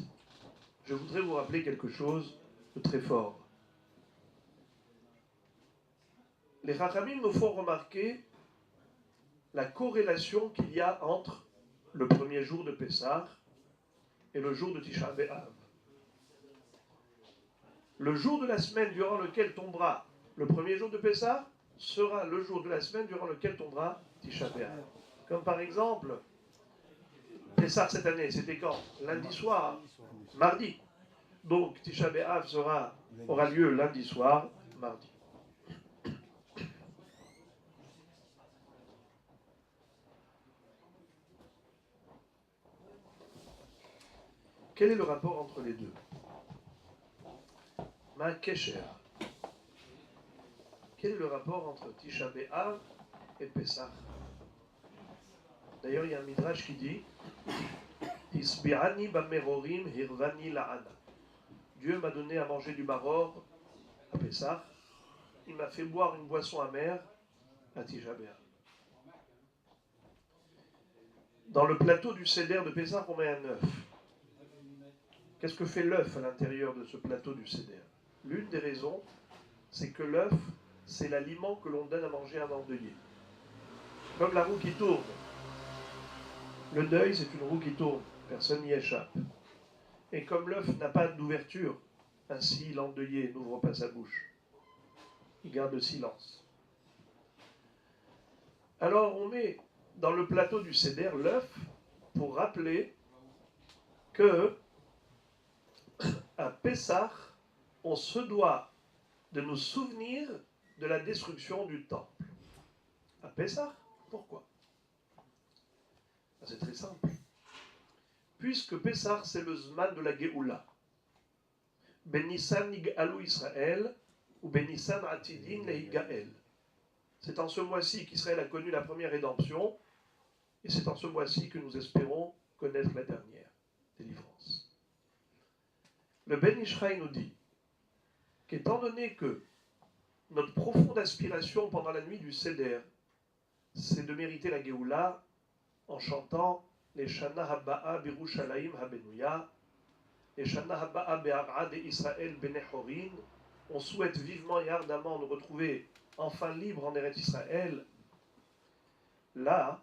je voudrais vous rappeler quelque chose de très fort. Les Chachamim nous font remarquer la corrélation qu'il y a entre le premier jour de Pessah et le jour de Tisha B'Av. Le jour de la semaine durant lequel tombera le premier jour de Pessah sera le jour de la semaine durant lequel tombera Tisha B'Av. Comme par exemple, Pessah cette année, c'était quand? Lundi soir, mardi. Donc Tisha B'Av aura lieu lundi soir, mardi. quel est le rapport entre les deux? Ma Kesher. Quel est le rapport entre Tisha B'Av et Pessah? D'ailleurs, il y a un midrash qui dit Isbi'ani b'merorim hirvani la'ana. Dieu m'a donné à manger du maror à Pessah. Il m'a fait boire une boisson amère à Tisha B'Av. Dans le plateau du Seder de Pessah, on met un œuf. Qu'est-ce que fait l'œuf à l'intérieur de ce plateau du Seder? L'une des raisons, c'est que l'œuf, c'est l'aliment que l'on donne à manger à un endeuillé. Comme la roue qui tourne. Le deuil, c'est une roue qui tourne. Personne n'y échappe. Et comme l'œuf n'a pas d'ouverture, ainsi l'endeuillé n'ouvre pas sa bouche. Il garde le silence. Alors on met dans le plateau du Seder l'œuf pour rappeler que à Pessah, on se doit de nous souvenir de la destruction du temple. À Pessah, pourquoi? C'est très simple. Puisque Pessah, c'est le Zman de la Géoula. Ben Nissan nig'alu Israël, ou Ben Nissan atidin lehigael. C'est en ce mois-ci qu'Israël a connu la première rédemption, et c'est en ce mois-ci que nous espérons connaître la dernière délivrance. Le Ben Ishraï nous dit qu'étant donné que notre profonde aspiration pendant la nuit du Seder, c'est de mériter la Géoula en chantant les Shana Habba'a Birushalayim Habenouya, les Shana Habba'a Be'ar'ad et Israël Benehorin, on souhaite vivement et ardemment nous retrouver enfin libres en Eretz Israël. Là,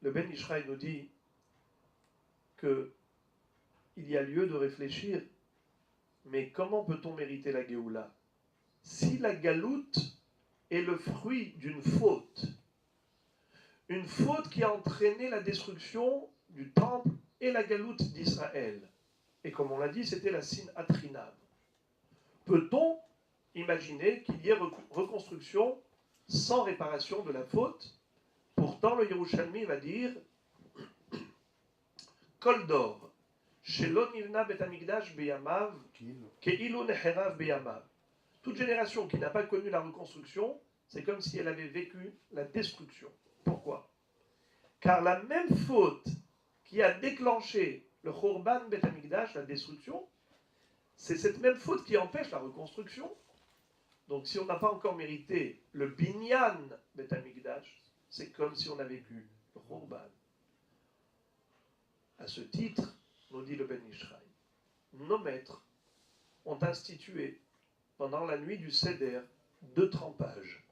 le Ben Ishraï nous dit qu'il y a lieu de réfléchir, mais comment peut-on mériter la Géoula? Si la galoute est le fruit d'une faute qui a entraîné la destruction du temple et la galoute d'Israël. Et comme on l'a dit, c'était la Sin Atrinam. Peut-on imaginer qu'il y ait reconstruction sans réparation de la faute? Pourtant, le Yerushalmi va dire Kol dor, shelo nivna bet hamikdash beyamav, ke'ilu neherav beyamav. Toute génération qui n'a pas connu la reconstruction, c'est comme si elle avait vécu la destruction. Pourquoi? Car la même faute qui a déclenché le Khorban Bet Hamikdash, la destruction, c'est cette même faute qui empêche la reconstruction. Donc si on n'a pas encore mérité le Binyan Bet Hamikdash, c'est comme si on a vécu le Khorban. À ce titre, nous dit le Ben Ishraï, nos maîtres ont institué pendant la nuit du Seder 2 trempages.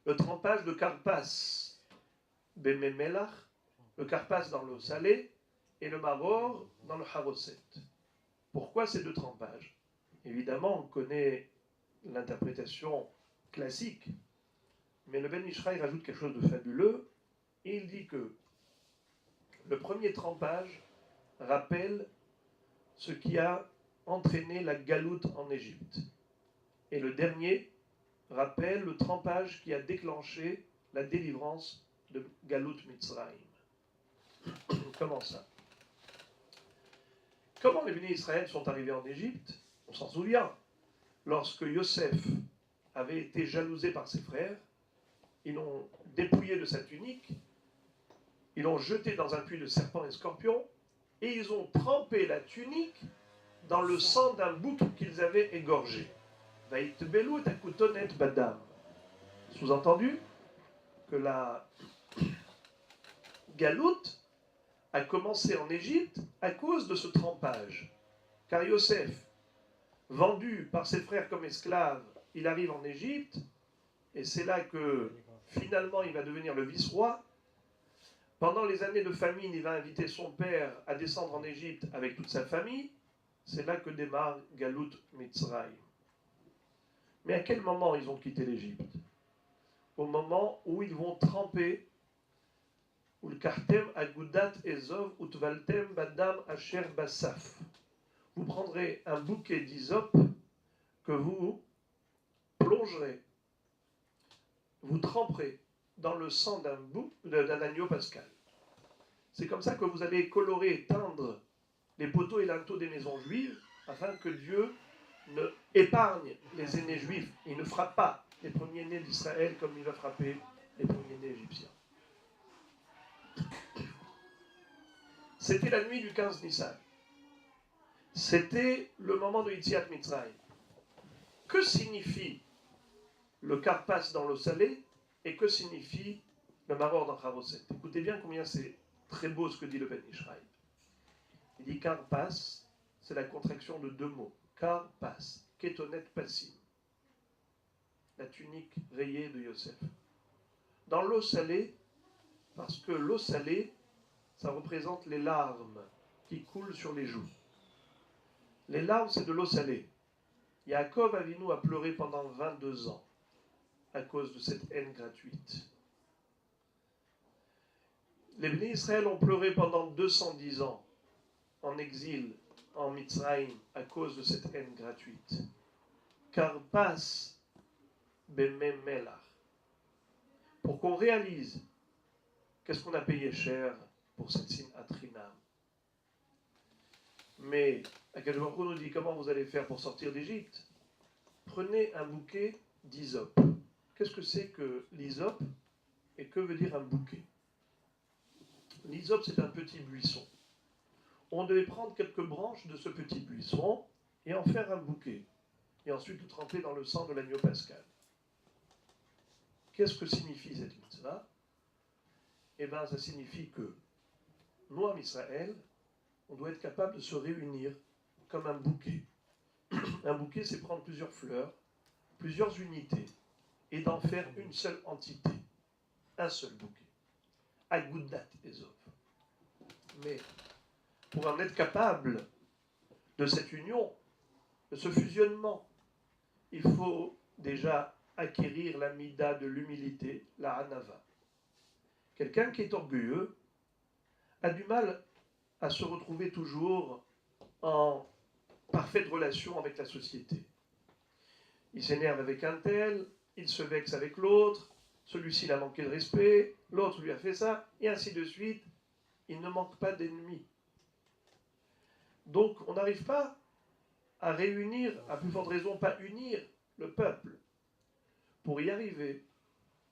Le trempage de Karpas, Bememelach, le Karpas dans l'eau salée, et le Maror dans le Haroset. Pourquoi ces 2 trempages? Évidemment, on connaît l'interprétation classique, mais le Ben Ishraï rajoute quelque chose de fabuleux, et il dit que le premier trempage rappelle ce qui a entraîné la galoute en Égypte. Et le dernier rappelle le trempage qui a déclenché la délivrance de Galout Mitzrayim. Comment ça? Comment les bénis Israël sont arrivés en Égypte? On s'en souvient. Lorsque Yosef avait été jalousé par ses frères, ils l'ont dépouillé de sa tunique, ils l'ont jeté dans un puits de serpents et scorpions, et ils ont trempé la tunique dans le sang d'un bouc qu'ils avaient égorgé. Vaïtbelou et akoutonet badam. Sous-entendu que la galoute a commencé en Égypte à cause de ce trempage. Car Yosef, vendu par ses frères comme esclave, il arrive en Égypte, et c'est là que finalement il va devenir le vice-roi. Pendant les années de famine, il va inviter son père à descendre en Égypte avec toute sa famille. C'est là que démarre Galout Mitzrayim. Mais à quel moment ils ont quitté l'Égypte? Au moment où ils vont tremper Ulkartem agudat ezov utvaltem badam asher basaf. Vous prendrez un bouquet d'hysope que vous plongerez, vous tremperez dans le sang d'un agneau pascal. C'est comme ça que vous allez colorer, teindre les poteaux et linteaux des maisons juives, afin que Dieu ne épargne les aînés juifs. Il ne frappe pas les premiers-nés d'Israël comme il va frapper les premiers-nés égyptiens. C'était la nuit du 15 Nissan. C'était le moment de Yetziat Mitzrayim. Que signifie le karpas dans l'eau salée et que signifie le maror dans Charoset? Écoutez bien combien c'est très beau ce que dit le Ben Ishraï. Il dit karpas, c'est la contraction de deux mots. Karpas, ketonet passim. La tunique rayée de Yosef. Dans l'eau salée, parce que l'eau salée, ça représente les larmes qui coulent sur les joues. Les larmes, c'est de l'eau salée. Yaakov Avinu a pleuré pendant 22 ans à cause de cette haine gratuite. Les Bnei Israël ont pleuré pendant 210 ans en exil en Mitzrayim à cause de cette haine gratuite. Karpas bemem melach. Pour qu'on réalise qu'est-ce qu'on a payé cher pour cette sinatrina. Mais Akadosh Baruch Hu nous dit comment vous allez faire pour sortir d'Égypte. Prenez un bouquet d'hysope. Qu'est-ce que c'est que l'hysope et que veut dire un bouquet? L'hysope, c'est un petit buisson. On devait prendre quelques branches de ce petit buisson et en faire un bouquet. Et ensuite le tremper dans le sang de l'agneau pascal. Qu'est-ce que signifie cette mitzvah? Eh bien, ça signifie que nous, en Israël, on doit être capable de se réunir comme un bouquet. Un bouquet, c'est prendre plusieurs fleurs, plusieurs unités, et d'en faire une seule entité, un seul bouquet. Agudat Ezov. Mais pour en être capable de cette union, de ce fusionnement, il faut déjà acquérir la mida de l'humilité, la hanava. Quelqu'un qui est orgueilleux a du mal à se retrouver toujours en parfaite relation avec la société. Il s'énerve avec un tel, il se vexe avec l'autre, celui-ci a manqué de respect, l'autre lui a fait ça, et ainsi de suite. Il ne manque pas d'ennemis. Donc on n'arrive pas à réunir, à plus forte raison, pas unir le peuple. Pour y arriver,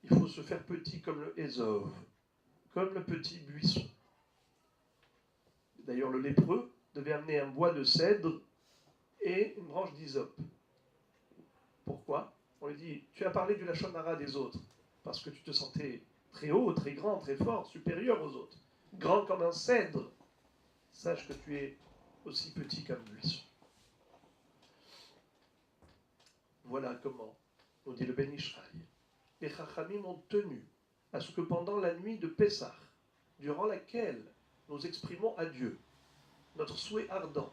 il faut se faire petit comme le Ézov, comme le petit buisson. D'ailleurs, le lépreux devait amener un bois de cèdre et une branche d'hysope. Pourquoi? On lui dit, tu as parlé du lachon hara des autres, parce que tu te sentais très haut, très grand, très fort, supérieur aux autres. Grand comme un cèdre. Sache que tu es aussi petit qu'un buisson. Voilà comment, nous dit le Ben Ishraï. Les Chachamim ont tenu à ce que pendant la nuit de Pessah, durant laquelle nous exprimons à Dieu notre souhait ardent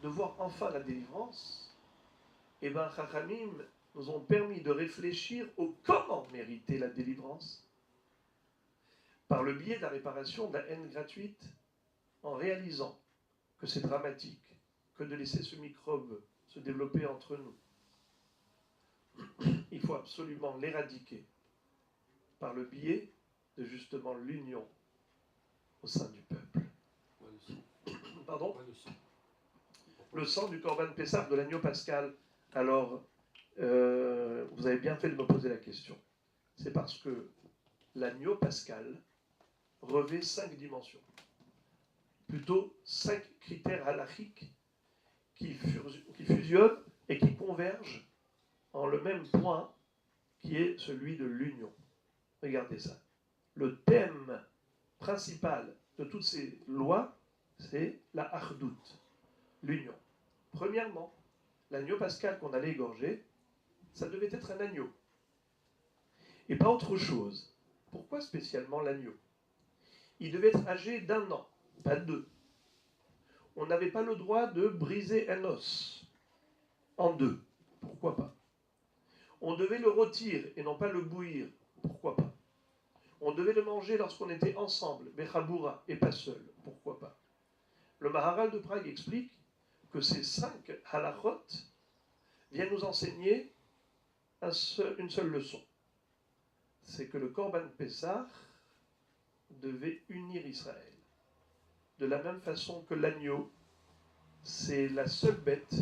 de voir enfin la délivrance, et bien Chachamim nous ont permis de réfléchir au comment mériter la délivrance par le biais de la réparation de la haine gratuite, en réalisant que c'est dramatique que de laisser ce microbe se développer entre nous. Il faut absolument l'éradiquer par le biais de justement l'union au sein du peuple. Pardon? Le sang du Corban Pessah, de l'agneau pascal. Alors, vous avez bien fait de me poser la question. C'est parce que l'agneau pascal revêt 5 dimensions. Plutôt 5 critères halachiques qui fusionnent et qui convergent en le même point qui est celui de l'union. Regardez ça. Le thème principal de toutes ces lois, c'est la achdout, l'union. Premièrement, l'agneau pascal qu'on allait égorger, ça devait être un agneau. Et pas autre chose. Pourquoi spécialement l'agneau? Il devait être âgé d'1 an, pas 2. On n'avait pas le droit de briser un os en 2. Pourquoi pas? On devait le rôtir et non pas le bouillir. Pourquoi pas? On devait le manger lorsqu'on était ensemble, Bechaboura, et pas seul. Pourquoi pas? Le Maharal de Prague explique que ces 5 halachot viennent nous enseigner une seule leçon. C'est que le Korban Pessah devait unir Israël. de la même façon que l'agneau, c'est la seule bête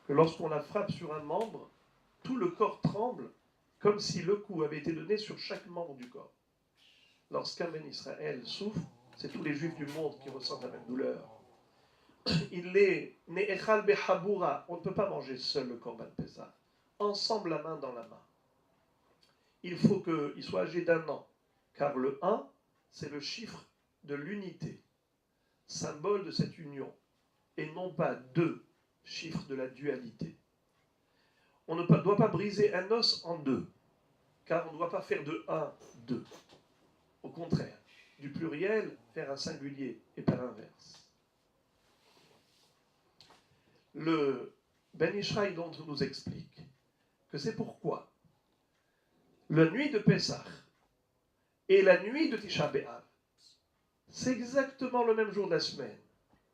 que lorsqu'on la frappe sur un membre, tout le corps tremble, comme si le coup avait été donné sur chaque membre du corps. Lorsqu'un Ben Israël souffre, c'est tous les juifs du monde qui ressentent la même douleur. Il est Ne'echal behabura, on ne peut pas manger seul le Korban Pessah, ensemble la main dans la main. Il faut qu'il soit âgé d'1 an, car le 1, c'est le chiffre de l'unité, symbole de cette union, et non pas 2, chiffre de la dualité. On ne doit pas briser un os en 2, car on ne doit pas faire de 1, 2. Au contraire, du pluriel, faire un singulier, et pas l'inverse. Le Ben Ishraï donc nous explique que c'est pourquoi la nuit de Pessah et la nuit de Tisha B'Av, c'est exactement le même jour de la semaine.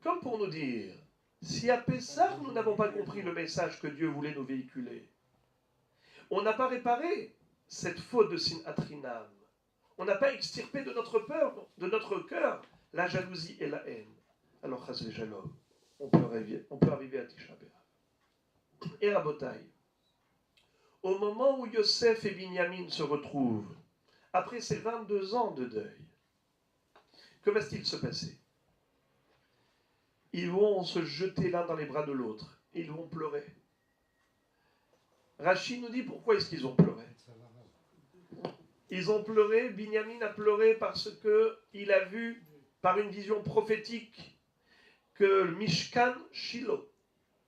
Comme pour nous dire, si à Pessah nous n'avons pas compris le message que Dieu voulait nous véhiculer, on n'a pas réparé cette faute de Sinatrinam, on n'a pas extirpé de notre peur, de notre cœur, la jalousie et la haine. Alors, Chas v'Shalom, on peut arriver à Tisha B'Av. Et Rabotai, au moment où Yosef et Binyamin se retrouvent, après ces 22 ans de deuil, que va-t-il se passer? Ils vont se jeter l'un dans les bras de l'autre, et ils vont pleurer. Rachid nous dit pourquoi est-ce qu'ils ont pleuré. Ils ont pleuré, Binyamin a pleuré parce qu'il a vu, par une vision prophétique, que le Mishkan Shiloh,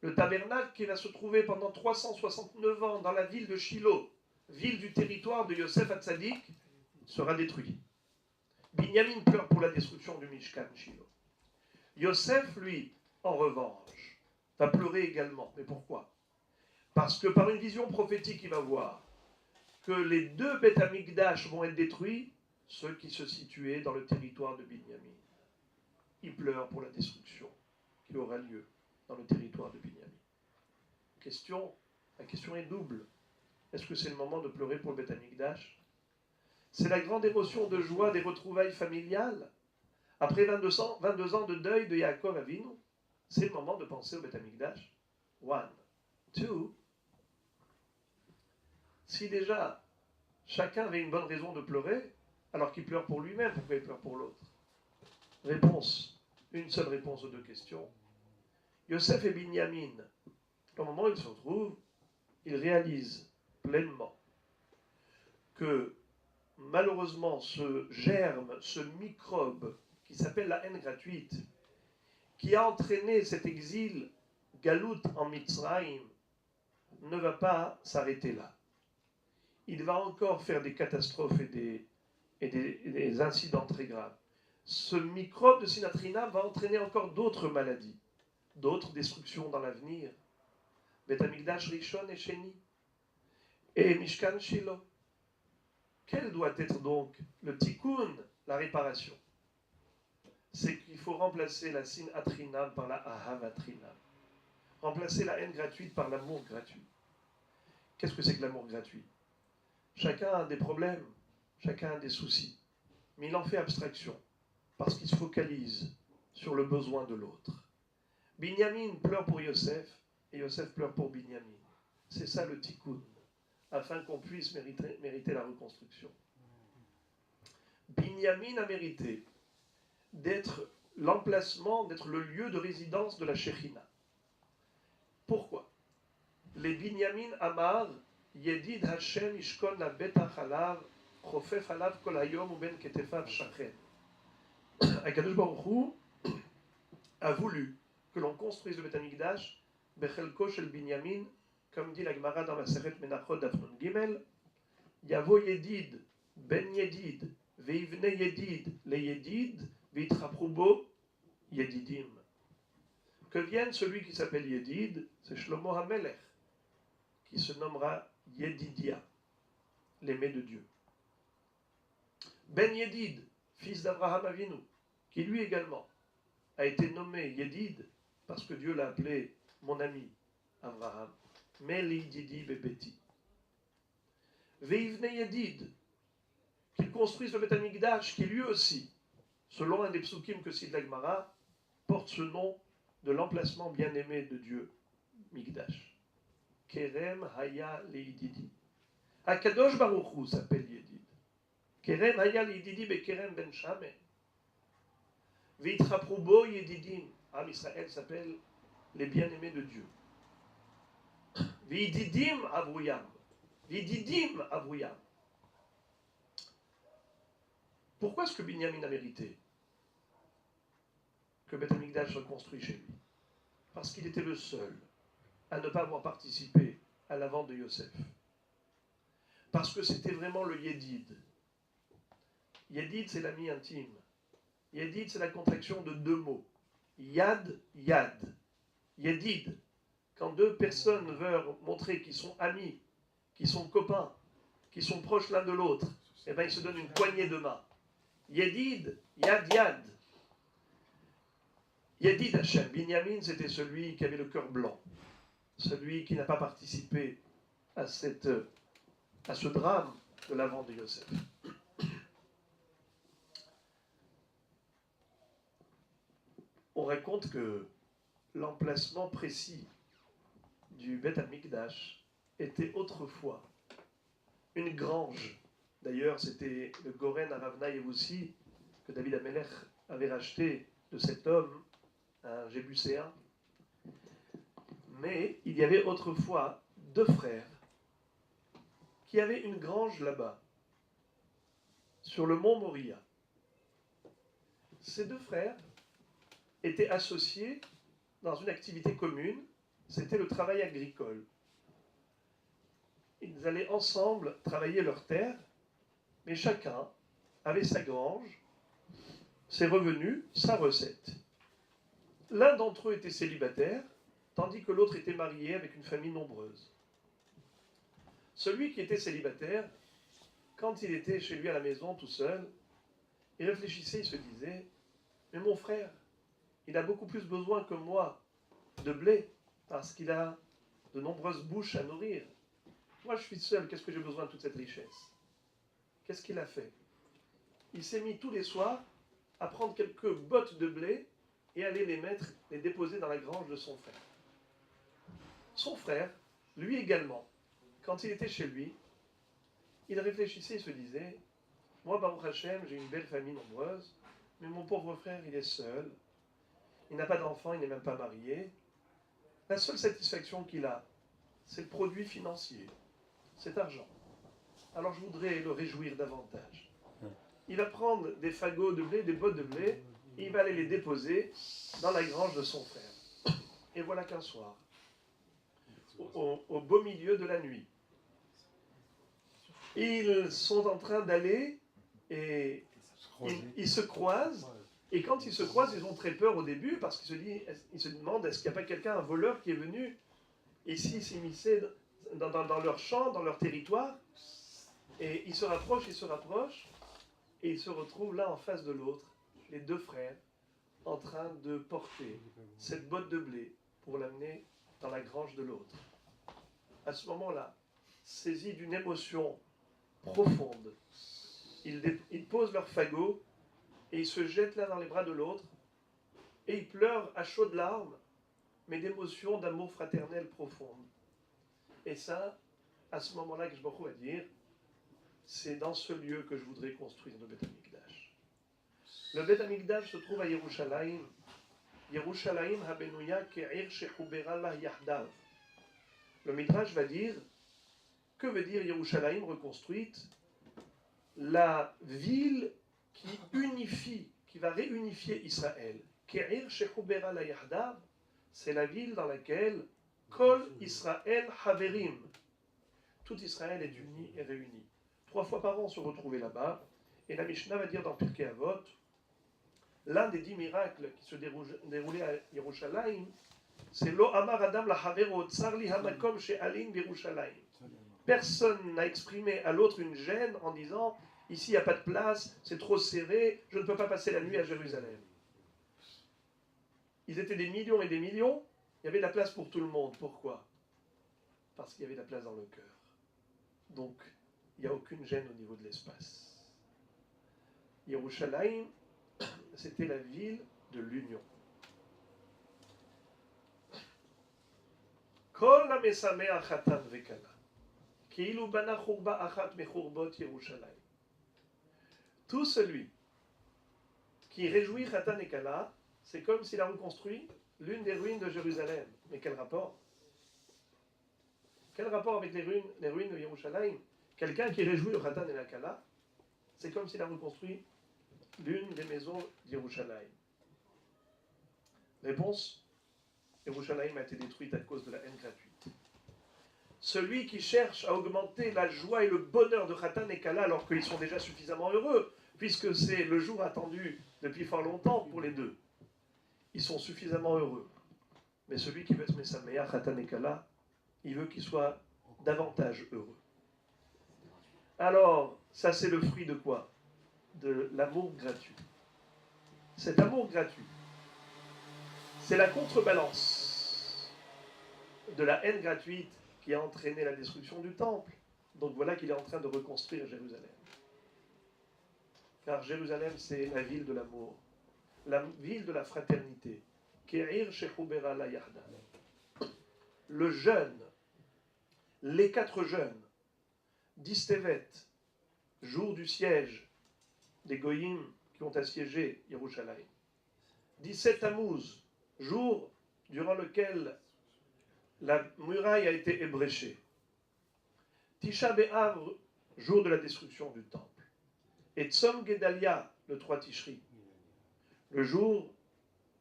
le tabernacle qui va se trouver pendant 369 ans dans la ville de Shiloh, ville du territoire de Yosef Hatzadik, sera détruit. Binyamin pleure pour la destruction du Mishkan Shiloh. Yosef, lui, en revanche, va pleurer également. Mais pourquoi? Parce que par une vision prophétique, il va voir que les 2 Beth Amikdash vont être détruits, ceux qui se situaient dans le territoire de Binyamin. Il pleure pour la destruction qui aura lieu dans le territoire de Binyamin. La question est double. Est-ce que c'est le moment de pleurer pour le Beth Amikdash? C'est la grande émotion de joie des retrouvailles familiales. Après 22 ans de deuil de Yaakov Avinu, c'est le moment de penser au Beth Amikdash. 1, 2. Si déjà chacun avait une bonne raison de pleurer, alors qu'il pleure pour lui-même, pourquoi il pleure pour l'autre? Réponse, une seule réponse aux 2 questions. Yosef et Binyamin, au moment où ils se retrouvent, ils réalisent pleinement que malheureusement ce germe, ce microbe qui s'appelle la haine gratuite, qui a entraîné cet exil galout en Mitzrayim, ne va pas s'arrêter là. Il va encore faire des catastrophes et des incidents très graves. Ce microbe de Sinatrina va entraîner encore d'autres maladies, d'autres destructions dans l'avenir. Beth Amikdash Rishon et Sheni, et Mishkan Shiloh. Quel doit être donc le tikkun, la réparation? C'est qu'il faut remplacer la Sinatrinam par la Ahavatrinam. Remplacer la haine gratuite par l'amour gratuit. Qu'est-ce que c'est que l'amour gratuit? Chacun a des problèmes, chacun a des soucis, mais il en fait abstraction, parce qu'il se focalise sur le besoin de l'autre. Binyamin pleure pour Yosef, et Yosef pleure pour Binyamin. C'est ça le tikkun, afin qu'on puisse mériter la reconstruction. Binyamin a mérité d'être l'emplacement, d'être le lieu de résidence de la Shekhinah. Pourquoi? Les Binyamin Amar, Yedid Hashem Ishkon la Betach Alav, Chofef Alav Kol Hayom Uben Ketefav Shachen. Akadosh Baruch Hu a voulu que l'on construise le Beth Amikdash, Bechelko Shel Binyamin, comme dit la Gemara dans la Masechet Menachot d'Afnon Gimel, Yavo Yedid, Ben Yedid, Veivne Yedid, Le Yedid, Vitraprubo, Yedidim. Que vienne celui qui s'appelle Yedid, c'est Shlomo HaMelech, qui se nommera Yedidia, l'aimé de Dieu. Ben Yedid, fils d'Abraham Avinu, qui lui également a été nommé Yedid, parce que Dieu l'a appelé mon ami Abraham. Meli Yedidi Bebeti. Veivne Yedid, qu'il construise le Beth Amikdash, qui lui aussi, selon un des psukim que cite la Gemara, porte ce nom de l'emplacement bien-aimé de Dieu, Mikdash. Kerem Haya Leididi. Akadosh Baruch Hu s'appelle Yedid. Kerem Haya Leididi Bekerem Ben Shamen. Veitraprubo Yedidim. Am Israël s'appelle les bien-aimés de Dieu. Veididim Avruyam. Veididim Avruyam. Pourquoi est-ce que Binyamin a mérité que Beth Amikdash soit construit chez lui? Parce qu'il était le seul à ne pas avoir participé à la vente de Yosef. Parce que c'était vraiment le Yedid. Yedid, c'est l'ami intime. Yedid, c'est la contraction de deux mots. Yad, Yad. Yedid. Quand deux personnes veulent montrer qu'ils sont amis, qu'ils sont copains, qu'ils sont proches l'un de l'autre, eh bien, ils se donnent une poignée de main. Yedid, Yad, Yad. Yedid Hashem. Binyamin, c'était celui qui avait le cœur blanc. Celui qui n'a pas participé à ce drame de la vente de Yosef. On raconte que l'emplacement précis du Beth Amikdash était autrefois une grange. D'ailleurs, c'était le Goren Aravna Yevoussi que David Amelech avait racheté de cet homme, un Jébuséen. Mais il y avait autrefois deux frères qui avaient une grange là-bas, sur le mont Moria. Ces deux frères étaient associés dans une activité commune, c'était le travail agricole. Ils allaient ensemble travailler leurs terres, mais chacun avait sa grange, ses revenus, sa recette. L'un d'entre eux était célibataire, tandis que l'autre était marié avec une famille nombreuse. Celui qui était célibataire, quand il était chez lui à la maison tout seul, il réfléchissait, il se disait, mais mon frère, il a beaucoup plus besoin que moi de blé, parce qu'il a de nombreuses bouches à nourrir. Moi je suis seul, qu'est-ce que j'ai besoin de toute cette richesse? Qu'est-ce qu'il a fait? Il s'est mis tous les soirs à prendre quelques bottes de blé et aller les déposer dans la grange de son frère. Son frère, lui également, quand il était chez lui, il réfléchissait et se disait, moi Baruch Hashem, j'ai une belle famille nombreuse, mais mon pauvre frère, il est seul, il n'a pas d'enfant, il n'est même pas marié. La seule satisfaction qu'il a, c'est le produit financier, cet argent. Alors je voudrais le réjouir davantage. Il va prendre des fagots de blé, des bottes de blé, et il va aller les déposer dans la grange de son frère. Et voilà qu'un soir, au beau milieu de la nuit, ils sont en train d'aller et ils se croisent. Et quand ils se croisent, ils ont très peur au début parce qu'ils se demandent est-ce qu'il n'y a pas quelqu'un, un voleur qui est venu ici s'immiscer dans leur champ, dans leur territoire. Et ils se rapprochent, et ils se retrouvent l'un en face de l'autre, les deux frères, en train de porter cette botte de blé pour l'amener dans la grange de l'autre. À ce moment-là, saisis d'une émotion profonde, ils posent leur fagot et ils se jettent l'un dans les bras de l'autre et ils pleurent à chaudes larmes, mais d'émotion, d'amour fraternel profonde. Et ça, à ce moment-là, que je m'en à dire, c'est dans ce lieu que je voudrais construire le Beth Amikdash. Le Beth Amikdash se trouve à Yerushalayim. Yerushalayim habenouya ke'ir shechubera la yahdav. Le Midrash va dire, que veut dire Yerushalayim reconstruite? La ville qui unifie, qui va réunifier Israël. Ke'ir shechubera la yahdav, c'est la ville dans laquelle Kol Israël haverim. Tout Israël est uni et réuni. 3 fois par an, on se retrouvait là-bas. Et la Mishnah va dire dans Pirkei Avot, l'un des 10 miracles qui se déroulaient à Yerushalayim, c'est Lo Amar Adam la Havero Tsar li hamakom she'alin b'Yerushalayim. Personne n'a exprimé à l'autre une gêne en disant ici il n'y a pas de place, c'est trop serré, je ne peux pas passer la nuit à Jérusalem. Ils étaient des millions et des millions, il y avait de la place pour tout le monde. Pourquoi? Parce qu'il y avait de la place dans le cœur. Donc, il n'y a aucune gêne au niveau de l'espace. Yerushalayim, c'était la ville de l'union. Kol hamesameach chatan vekala, ki'ilu bana churba achat mechurbot Yerushalayim. Tout celui qui réjouit Khatan et Kala, c'est comme s'il a reconstruit l'une des ruines de Jérusalem. Mais quel rapport? Quel rapport avec les ruines de Yerushalayim? Quelqu'un qui réjouit le Khatan et la Kala, c'est comme s'il a reconstruit l'une des maisons d'Yerushalayim. Réponse: Yerushalayim a été détruite à cause de la haine gratuite. Celui qui cherche à augmenter la joie et le bonheur de Khatan et Kala alors qu'ils sont déjà suffisamment heureux, puisque c'est le jour attendu depuis fort longtemps pour les deux. Ils sont suffisamment heureux. Mais celui qui veut se mettre sa meilleure Khatan et Kala, il veut qu'il soit davantage heureux. Alors, ça c'est le fruit de quoi? De l'amour gratuit. Cet amour gratuit, c'est la contrebalance de la haine gratuite qui a entraîné la destruction du temple. Donc voilà qu'il est en train de reconstruire Jérusalem. Car Jérusalem, c'est la ville de l'amour, la ville de la fraternité. Ke'ir shechubera la yarda. Le jeûne, les 4 jeûnes, d'Istevet, jour du siège des Goyim qui ont assiégé Yerushalayim. 17 Tammuz, jour durant lequel la muraille a été ébréchée. Tisha B'Av, jour de la destruction du temple. Et Tzom Gedalia, le 3 Tishri, le jour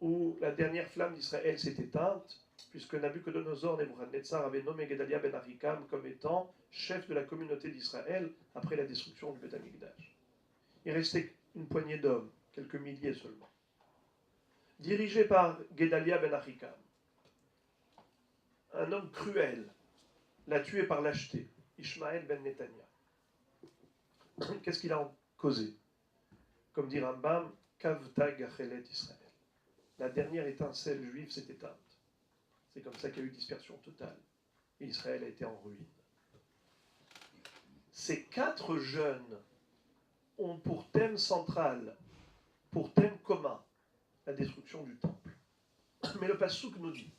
où la dernière flamme d'Israël s'est éteinte, puisque Nabuchodonosor Nebuchadnezzar avait nommé Gedalia ben Ahikam comme étant chef de la communauté d'Israël après la destruction du Beth Amikdash. Il restait une poignée d'hommes, quelques milliers seulement, dirigés par Gedalia ben Ahikam, un homme cruel, l'a tué par lâcheté, Ishmaël ben Netanya. Qu'est-ce qu'il a causé? Comme dit Rambam, Kavta Gachelet Israël. La dernière étincelle juive s'est éteinte. C'est comme ça qu'il y a eu dispersion totale. Et Israël a été en ruine. Ces 4 jeunes ont pour thème central, pour thème commun, la destruction du temple. Mais le Passouk nous dit,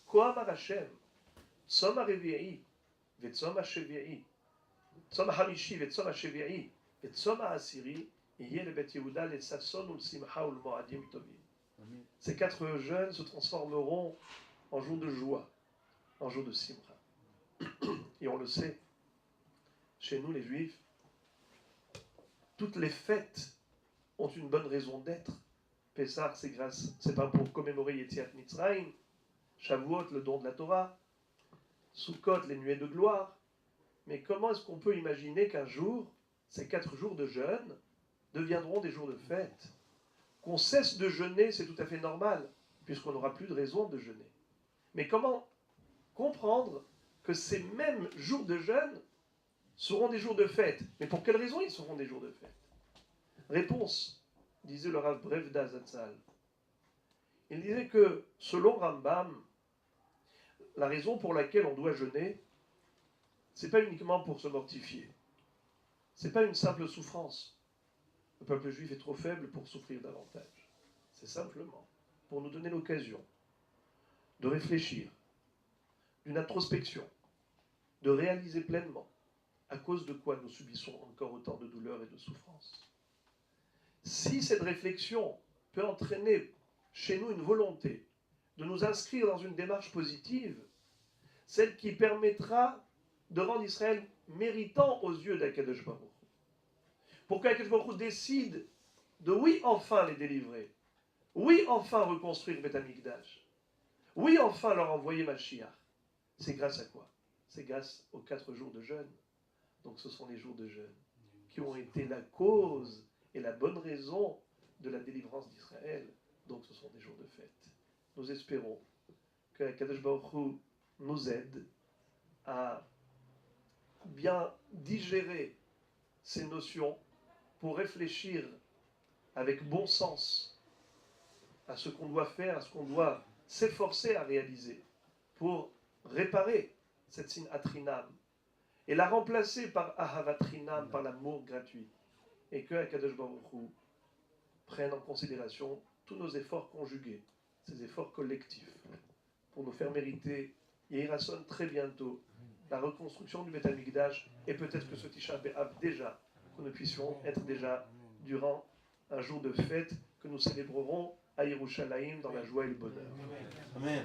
Koamar Hashem, Tzom HaRevi'i, Vetzom HaShevi'i, Tzom HaHamishi, Vetzom HaShevi'i, Vetzom HaAsiri, Yeh le Bet Yehuda, le Sasson ou le Simcha ou le Moadim Tovim. Ces 4 jeunes se transformeront en jour de joie, en jour de Simcha. Et on le sait, chez nous les Juifs, toutes les fêtes ont une bonne raison d'être. Pessah, c'est pas pour commémorer Yetziat Mitzrayim. Shavuot, le don de la Torah. Sukkot, les nuées de gloire. Mais comment est-ce qu'on peut imaginer qu'un jour, ces 4 jours de jeûne deviendront des jours de fête? Qu'on cesse de jeûner, c'est tout à fait normal, puisqu'on n'aura plus de raison de jeûner. Mais comment comprendre que ces mêmes jours de jeûne seront des jours de fête? Mais pour quelle raison ils seront des jours de fête? Réponse, disait le Rav Brevda Zatzal. Il disait que, selon Rambam, la raison pour laquelle on doit jeûner, c'est pas uniquement pour se mortifier. C'est pas une simple souffrance. Le peuple juif est trop faible pour souffrir davantage. C'est simplement pour nous donner l'occasion de réfléchir, d'une introspection, de réaliser pleinement à cause de quoi nous subissons encore autant de douleurs et de souffrances. Si cette réflexion peut entraîner chez nous une volonté de nous inscrire dans une démarche positive, celle qui permettra de rendre Israël méritant aux yeux d'Akadosh Baruch Hu, pour qu'Akadosh Baruch Hu décide de oui enfin les délivrer, oui enfin reconstruire Beth Amikdash, oui enfin leur envoyer Mashiach. C'est grâce à quoi? C'est grâce aux 4 jours de jeûne. Donc ce sont les jours de jeûne qui ont été la cause et la bonne raison de la délivrance d'Israël. Donc ce sont des jours de fête. Nous espérons que Kadosh Baruch Hu nous aide à bien digérer ces notions pour réfléchir avec bon sens à ce qu'on doit faire, à ce qu'on doit s'efforcer à réaliser pour réparer cette sinatrinam et la remplacer par ahavatrinam, par l'amour gratuit. Et que Akadosh Baruch Hu prenne en considération tous nos efforts conjugués, ces efforts collectifs, pour nous faire mériter Yehirason très bientôt la reconstruction du Beth Amikdash, et peut-être que ce Tisha B'Av déjà, que nous puissions être déjà durant un jour de fête que nous célébrerons à Yerushalayim dans la joie et le bonheur. Amen.